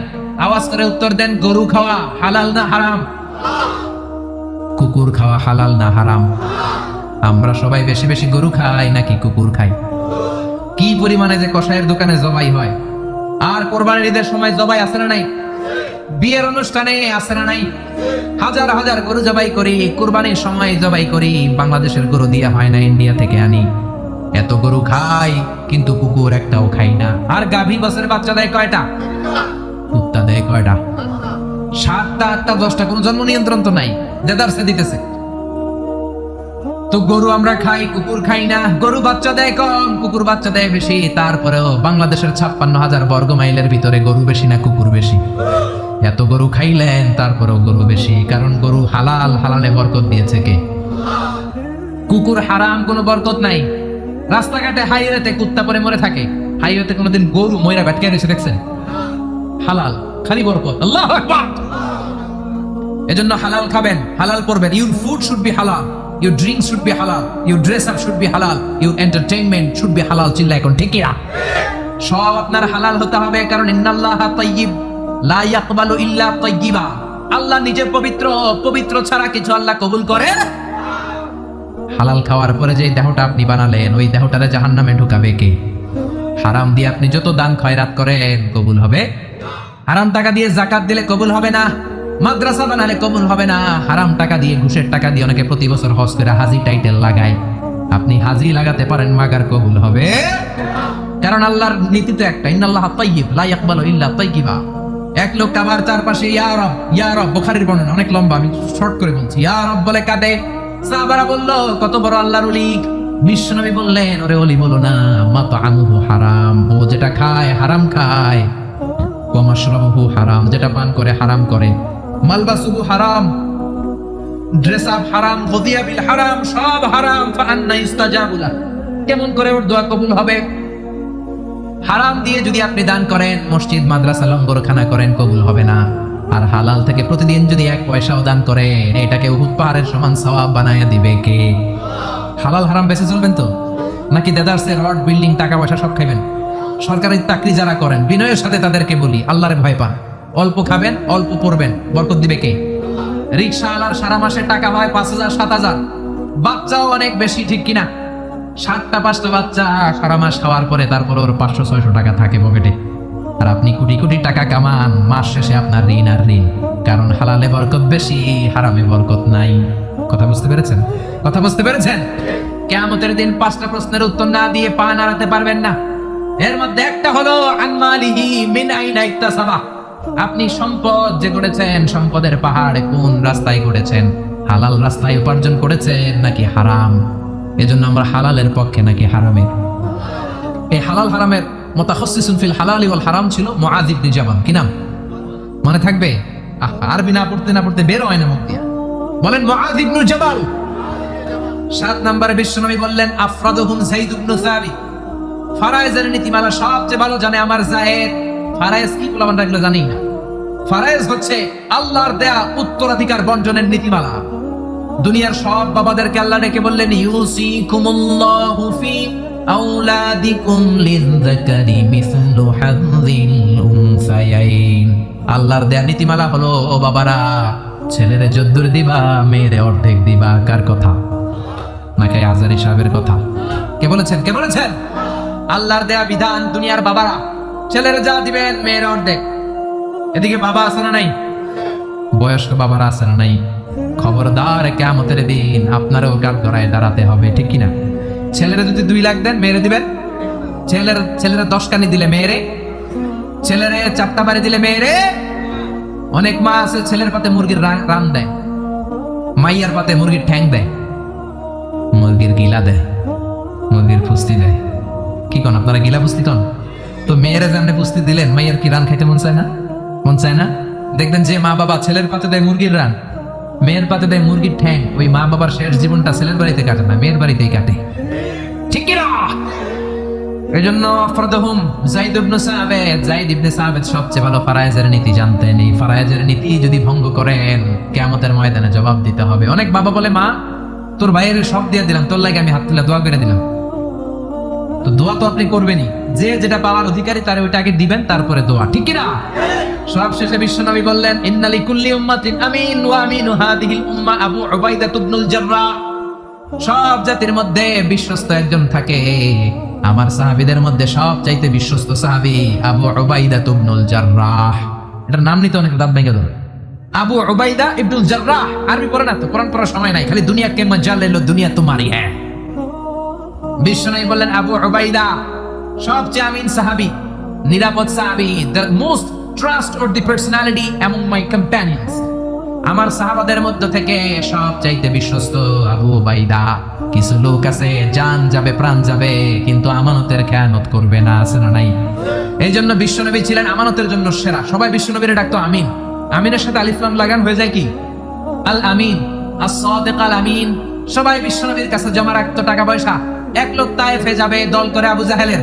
আওয়াজ করে উত্তর দেন, গরু খাওয়া হালাল না হারাম? কুকুর খাওয়া হালাল না হারাম? আমরা সবাই বেশি বেশি গরু খাই নাকি কুকুর খাই? কি পরিমাণে যে কসাইয়ের দোকানে জবাই হয়, আর কোরবানির ঈদের সময় জবাই আছে না নাই? বিয়ের অনুষ্ঠানে আছে না নাই? হাজার হাজার গরু জবাই করি, কোরবানির সময় জবাই করি। বাংলাদেশের গরু দিয়ে হয় না, ইন্ডিয়া থেকে আনি। এত গরু খাই, কিন্তু কুকুর একটাও খাই না। আর গাভী বছরের বাচ্চা দেয় কয়টা? কুত্তা দেয় কয়টা? 7টা, 8টা, 10টা, কোনো জন্ম নিয়ন্ত্রণ তো নাই, দেদারসে দিতেছে। তো গরু আমরা খাই, কুকুর খাই না। গরু বাচ্চা দেয় কম, কুকুর বাচ্চা দেয় বেশি। তারপরেও বাংলাদেশের 56,000 বর্গ মাইলের ভিতরে গরু বেশি না কুকুর বেশি? এত গরু খাইলেন, তারপরেও গরু বেশি। কারণ গরু হালাল, হালালে বরকত দিয়েছে কে? কুকুর হারাম, কোনো বরকত নাই। রাস্তাঘাটে হাইওয়েতে কুত্তা পরে মরে থাকে, হাইওয়েতে কোনোদিন গরু ময়রা ভেটকে রয়েছে দেখছেন? হালাল, খালি বরকত। আল্লাহু আকবার। এজন্য হালাল খাবেন, হালাল পড়বেন। ইউর ফুড শুড বি হালাল, your drinks should be halal, your dress up should be halal, your entertainment should be halal। চিল্লা এখন ঠিক কিনা? সব আপনার হালাল হতে হবে, কারণ ইন্নাল্লাহা তাইয়্যিব লা ইয়াকবালু ইল্লা তাইয়্যিবা। আল্লাহ নিজে পবিত্র, পবিত্র ছাড়া কিছু আল্লাহ কবুল করে। হালাল খাওয়ার পরে যে দেহটা আপনি বানালেন, ওই দেহটারে জাহান্নামে ঢুকাবে কে? হারাম দিয়ে আপনি যত দান খয়রাত করেন, কবুল হবে? হারাম টাকা দিয়ে যাকাত দিলে কবুল হবে না, মাদ্রাসা বানালে কবুল হবে না। হারাম টাকা দিয়ে, ঘুষের টাকা দিয়ে অনেকে প্রতি বছর হজ করে হাজি টাইটেল লাগায়। আপনি হাজি লাগাতে পারেন, মাগার কবুল হবে? কারণ আল্লাহর নীতি তো একটা, ইন্নাল্লাহা তাইয়্যিব লা ইয়াকবালু ইল্লা তাইয়্যিবা। এক লোক কাবার চারপাশে ইয়া রব, ইয়া রব, বুখারীর বর্ণনা, অনেক লম্বা, আমি শর্ট করে বলছি। ইয়া রব বলে কাঁদে। সাহাবারা বলল, কত বড় আল্লাহর ওলি। বিশ্বনবী বললেন, ওরে ওলি বলো না, মাতআমুহু হারাম। ও যেটা খায় হারাম খায়। ওয়া মাশরাবুহু হারাম, যেটা পান করে হারাম করে। মালবাসুহু হারাম, ড্রেস আপ হারাম, গদিয়া বিল হারাম, সব হারাম। ফাআন্না ইস্তাজাবু লাহ, কেমন করে ওর দোয়া কবুল হবে? হারাম দিয়ে যদি আপনি দান করেন, মসজিদ মাদ্রাসা লঙ্গরখানা করেন, কবুল হবে না। আর হালাল থেকে প্রতিদিন যদি 1 পয়সাও দান করেন, এটাকে উহুদ পাহাড়ের সমান সওয়াব বানায়া দিবে কে? হালাল হারাম বেঁচে চলবেন তো, নাকি দেদারসে রড, বিল্ডিং, টাকা পয়সা সব খাইবেন? সরকারি চাকরি যারা করেন, বিনয়ের সাথে তাদেরকে বলি, আল্লাহরে ভয় পান। অল্প খাবেন, অল্প পড়বেন, বরকত দিবে কে? রিকশাওয়ালার সারা মাসে টাকা হয় 5,000 7,000, বাচ্চাও অনেক বেশি, ঠিক কিনা? 7টা 5টা বাচ্চা সারা মাস খাওয়ার পরে তারপর ওর 500-600 টাকা থাকে পকেটে। আর আপনি কোটি কোটি টাকা কামান, মাস শেষে আপনার ঋণ আর ঋণ। কারণ হালালে বরকত বেশি, হারামে বরকত নাই। কথা বুঝতে পেরেছেন? কথা বুঝতে পেরেছেন? কিয়ামতের দিন 5টা প্রশ্নের উত্তর না দিয়ে পা নাড়াতে পারবেন না। এর মধ্যে একটা হলো আনমালিহি মিন আইনা ইকতাসাবা। আপনি সম্পদ যে গড়েছেন, সম্পদের পাহাড় কোন রাস্তায় গড়েছেন? হালাল রাস্তায় উপার্জন করেছেন নাকি হারাম? এজন্য আমরা হালালের পক্ষে নাকি হারামের? এই হালাল হারামের মুতাখাসসিসুন ফিল হালালি ওয়াল হারাম ছিল মুআয ইবনে জাবাল। কি নাম মনে থাকবে? আরবি না পড়তে না পড়তে বের হয় না মুখ দিয়া। বলেন মুআয ইবনে জাবাল। 7 নম্বরে বিশ্বনবী বললেন আফরাদুহুম যায়েদ ইবনে সাবিত। ফারায়েজের নীতিমালা সবচেয়ে ভালো জানে আমার যায়েদ। ফারায়েজ কি বলবেন রাখলে জানি না। ফারায়েজ হচ্ছে আল্লাহর দেয়া উত্তরাধিকার বন্টনের নীতিমালা। দুনিয়ার সব বাবাদেরকে আল্লাহ ডেকে বললেন ইউসিকুমুল্লাহু ফি আওলাদিকুম লিযযাকারি মিসলু হাযযিল উনসায়াইন। আল্লাহর দেয়া নীতিমালা হলো, ও বাবারা, ছেলেরে যদ্দুর দিবা, মেয়েরে অর্ধেক দিবা। কার কথা? নাকি আজারি সাহেবের কথা? কে বলেছেন? কে বলেছেন? আল্লাহর দেয়া বিধান। দুনিয়ার বাবারা ছেলেরে যা দিবেন, মেয়ের অর্ধেক। এদিকে বাবা আছে না নাই? বয়স্ক বাবারা আছে না নাই? খবরদার, কিয়ামতের দিন আপনারও কাঠ গড়ায় দাঁড়াতে হবে, ঠিক কিনা? ছেলেরা যদি 2 লাখ দেন, মেয়েরে দিবেন? ছেলেরা 10 কানি দিলে মেয়েরে, ছেলেরে 4টা বাড়ি দিলে মেয়েরে। অনেক মা আছে ছেলের পাতে মুরগির রান দেয়, মাইয়ার পাতে মুরগির ঠ্যাং দেয়, মুরগির গিলা দেয়, মুরগির পুস্তি দেয়। কি কন আপনারা? গিলা পুস্তি কন তো। মেয়েরা জানলে পুস্তি দিলেন, মাইয়ার কি রান খাইতে মন চায় না? মন চায় না? দেখবেন যে মা বাবা ছেলের পাতে দেয় মুরগির রান, মেয়ের পাতে দেয় মুরগির ঠ্যাং, ওই মা বাবার শেষ জীবনটা ছেলের বাড়িতে কাটে না, মেয়ের বাড়িতেই কাটে, ঠিক কিনা? এই জন্য আফরাদুহুম যায়েদ ইবনে সাবিত। যায়েদ ইবনে সাবিত সবচেয়ে ভালো ফারায়েজের নীতি জানতেন। এই ফারায়েজের নীতি যদি ভঙ্গ করেন, কিয়ামতের ময়দানে জবাব দিতে হবে। অনেক বাবা বলে, মা তোর ভাইয়ের সব দিয়ে দিলাম, তোর লাগে আমি হাত তুলে দোয়া করে দিলাম। তো দোয়া তো আপনি করবেনই, যে যেটা পাওয়ার অধিকারী তার ওইটা আগে দিবেন, তারপরে দোয়া, ঠিক কিনা? সব শেষে বিশ্বনবী বললেন ইন্না লিকুল্লি উম্মাতিন আমিন ওয়া আমিনু হাদিহিল উম্মাহ আবু উবাইদা ইবনুল জাররাহ। সব জাতির মধ্যে বিশ্বস্ত একজন থাকে, আমার সাহাবীদের মধ্যে সবচাইতে বিশ্বস্ত সাহাবী আবু উবাইদা ইবনুল জাররাহ। এটার নাম নিতে অনেক দাঁত ভেঙে ধরে। আবু উবাইদা ইবনুল জাররাহ। আরবি পড়ে না তো, কোরআন পড়ার সময় নাই, খালি দুনিয়া কে মজাল লেলো, দুনিয়া তোমারই হ্যাঁ। বিশ্বনবী বললেন আবু উবাইদা সবচেয়ে আমিন সাহাবী, নিরাপদ সাহাবী, the most trustworthy personality among my companions। আমার সাহাবাদের মধ্যে থেকে সবচাইতে বিশ্বস্ত আবু উবাইদা। কিছু লোক আছে জান যাবে প্রাণ যাবে কিন্তু আমানতের খেয়ানত করবে না, আছে না নাই? এই জন্য বিশ্বনবী ছিলেন আমানতের জন্য সেরা। সবাই বিশ্বনবীর ডাকতো আমিন। আমিনের সাথে আলিফ লাম লাগান হয়ে যায় কি? আল আমিন, as-সাদিক আল আমিন। সবাই বিশ্বনবীর কাছে জমা রাখতো টাকা পয়সা। এক লোক তায়েফে যাবে দল করে আবু জাহেলের,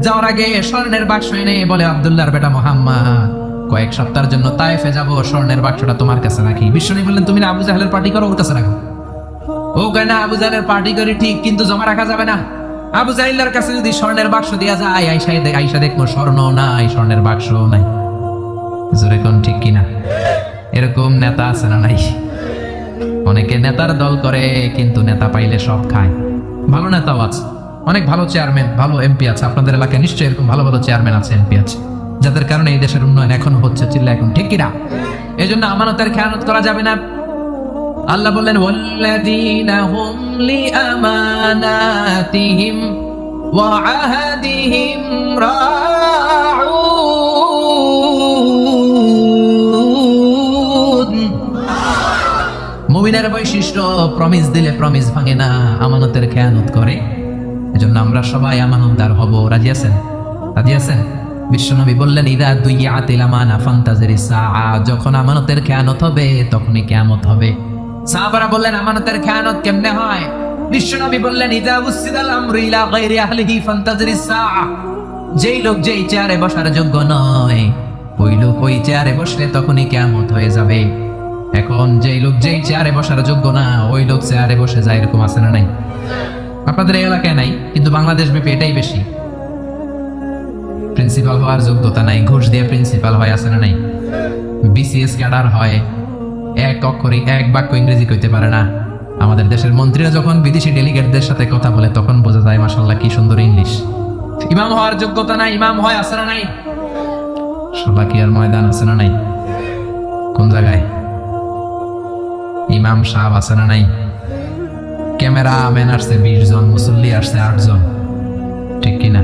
যাওয়ার আগে স্বর্ণের বাক্স এনে বলে আব্দুল্লাহর বেটা মুহাম্মদ, কয়েক সপ্তাহের জন্য তায়েফে যাব, স্বর্ণের বাক্সটা তোমার কাছে রাখি। বিশ্বনবী বললেন তুমি না আবু জাহেলের পার্টি করো, ওর কাছে রাখো। ও কয় না, আবু জাহেলের পার্টি করি ঠিক, কিন্তু জমা রাখা যাবে না। আবু জাহেলের কাছে যদি স্বর্ণের বাক্স দেয়া যায়, আইসা দেখবো স্বর্ণ নাই, স্বর্ণের বাক্স নাই। জোরে কোন ঠিক কিনা? এরকম নেতা আছে না নাই? অনেকে নেতার দল করে কিন্তু নেতা পাইলে সব খায়। ভালো নেতাও আছে, অনেক ভালো চেয়ারম্যান, ভালো এমপি আছে। আপনাদের এলাকায় নিশ্চয়ই এরকম ভালো ভালো চেয়ারম্যান আছে, এমপি আছে, যাদের কারণে এই দেশের উন্নয়ন এখন হচ্ছে। চিল্লা এখন ঠিক কিনা? এই জন্য আমানতের খেয়ানত করা যাবে না। আল্লাহ বললেন ওয়াল্লাযীনা হুম লিআমানাতিহিম ওয়া আহাদিহিম রাউন। মুমিনের বৈশিষ্ট্য, প্রমিস দিলে প্রমিস ভাঙে না, আমানতের খেয়ানত করে। এজন্য আমরা সবাই আমানতদার হব। রাজি আছেন? রাজি আছেন? বিশ্বনবী বললেন ইদা দুইয়াতিল আমানা ফান্তাজিরিস সাআ। যখন আমানতের খেয়ানত হবে তখনই কিয়ামত হবে। সাহাবারা বললেন আমানতের খেয়ানত কেমনে হয়? বিশ্বনবী বললেন ইদা উসিদাল আমরু ইলা গায়রি আহলিহি ফান্তাজিরিস সাআ। যেই লোক যেই চেয়ারে বসার যোগ্য নয়, ওই লোক ওই চেয়ারে বসলে তখনই কিয়ামত হয়ে যাবে। এখন যেই লোক যেই চেয়ারে বসার যোগ্য না, ওই লোক চেয়ারে বসে যায়, এরকম আছে না নাই? আপনাদের এই এলাকায় নাই, কিন্তু বাংলাদেশ ব্যাপী এটাই বেশি। প্রিন্সিপাল হওয়ার যোগ্যতা নাই, ঘুষ দিয়ে প্রিন্সিপাল হয়, আছে না নাই? বিসিএস ক্যাডার হয়, এক অক্ষরে এক বাক্য ইংরেজি কইতে পারে না। আমাদের দেশের মন্ত্রীরা যখন বিদেশি ডেলিগেটদের সাথে কথা বলে তখন বোঝা যায় মাশাআল্লাহ কি সুন্দর ইংলিশ। ইমাম হওয়ার যোগ্যতা নাই, ইমাম হয়, আছে না নাই? শোলাকিয়ার ময়দান আছে না নাই? কোন জায়গায়? ইমাম সাহেব আছে না নাই? ক্যামেরা ম্যান আসছে 20 জন, মুসল্লি আসছে 8 জন, ঠিক কিনা?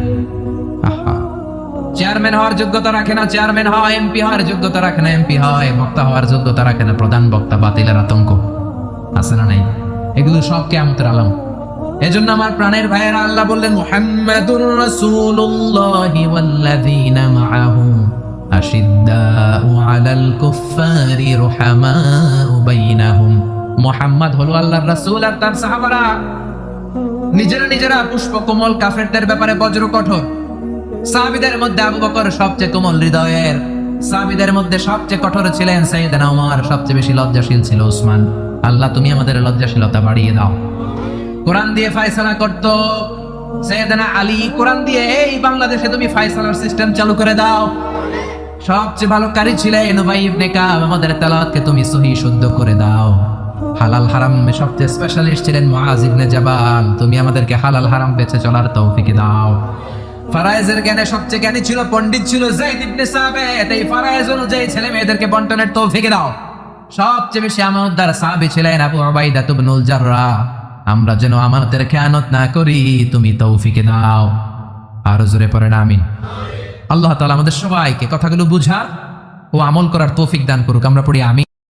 আহা, চেয়ারম্যান হওয়ার যোগ্যতা রাখে না, চেয়ারম্যান হয়। এমপি হওয়ার যোগ্যতা রাখে না, এমপি হয়। বক্তা হওয়ার যোগ্যতা রাখে না, প্রধান বক্তা বাতিলের আতঙ্ক, আছে না নাই? এগুলো সব কিয়ামতের আলাম। এজন্য আমার প্রাণের ভাইয়েরা, আল্লাহ বললেন মুহাম্মাদুর রাসূলুল্লাহি ওয়াল্লাযীনা মাআহু আশিদ্দাউ আলাল কুফফারি রুহামাউ বাইনাহুম। মুহাম্মদ হলো আল্লাহর রাসূল আর তার সাহাবারা নিজেরা পুষ্পকোমল, কাফেরদের ব্যাপারে বজ্র কঠোর। সাহাবীদের মধ্যে আবু বকর সবচেয়ে কোমল হৃদয়ের, সাহাবীদের মধ্যে সবচেয়ে কঠোর ছিলেন সাইয়েদনা ওমর, সবচেয়ে বেশি লজ্জাশীল ছিল উসমান। আল্লাহ তুমি আমাদের লজ্জাশীলতা বাড়িয়ে দাও। কোরআন দিয়ে ফয়সালা করত সাইয়েদনা আলী, কোরআন দিয়ে এই বাংলাদেশে তুমি ফয়সালার সিস্টেম চালু করে দাও। সবচেয়ে ভালো কারি ছিলেন উবাই ইবনে কাব, আমাদের তেলাওয়াতকে তুমি সহি শুদ্ধ করে দাও। হালাল হারামে সবচেয়ে স্পেশালিস্ট ছিলেন মুআজ ইবনে জাবাল, তুমি আমাদেরকে হালাল হারাম বেঁচে চলার তৌফিক দাও। ফারায়েজের জ্ঞানে সবচেয়ে জ্ঞানী ছিল, পণ্ডিত ছিল যায়েদ ইবনে সাবিত, এই ফারায়েজ অনুযায়ী ছেলে মেয়েদেরকে বন্টনের তৌফিক দাও। সবচেয়ে বেশি আমানতদার সাহাবী ছিলেন আবু উবাইদা ইবনুল জাররাহ, আমরা যেন আমানতের খেয়ানত না করি, তুমি তৌফিক দাও। আর জোরে পড়েন আমিন। আল্লাহ তাআলা আমাদের সবাইকে কথাগুলো বুঝার ও আমল করার তৌফিক দান করুক। আমরা পড়ি আমিন।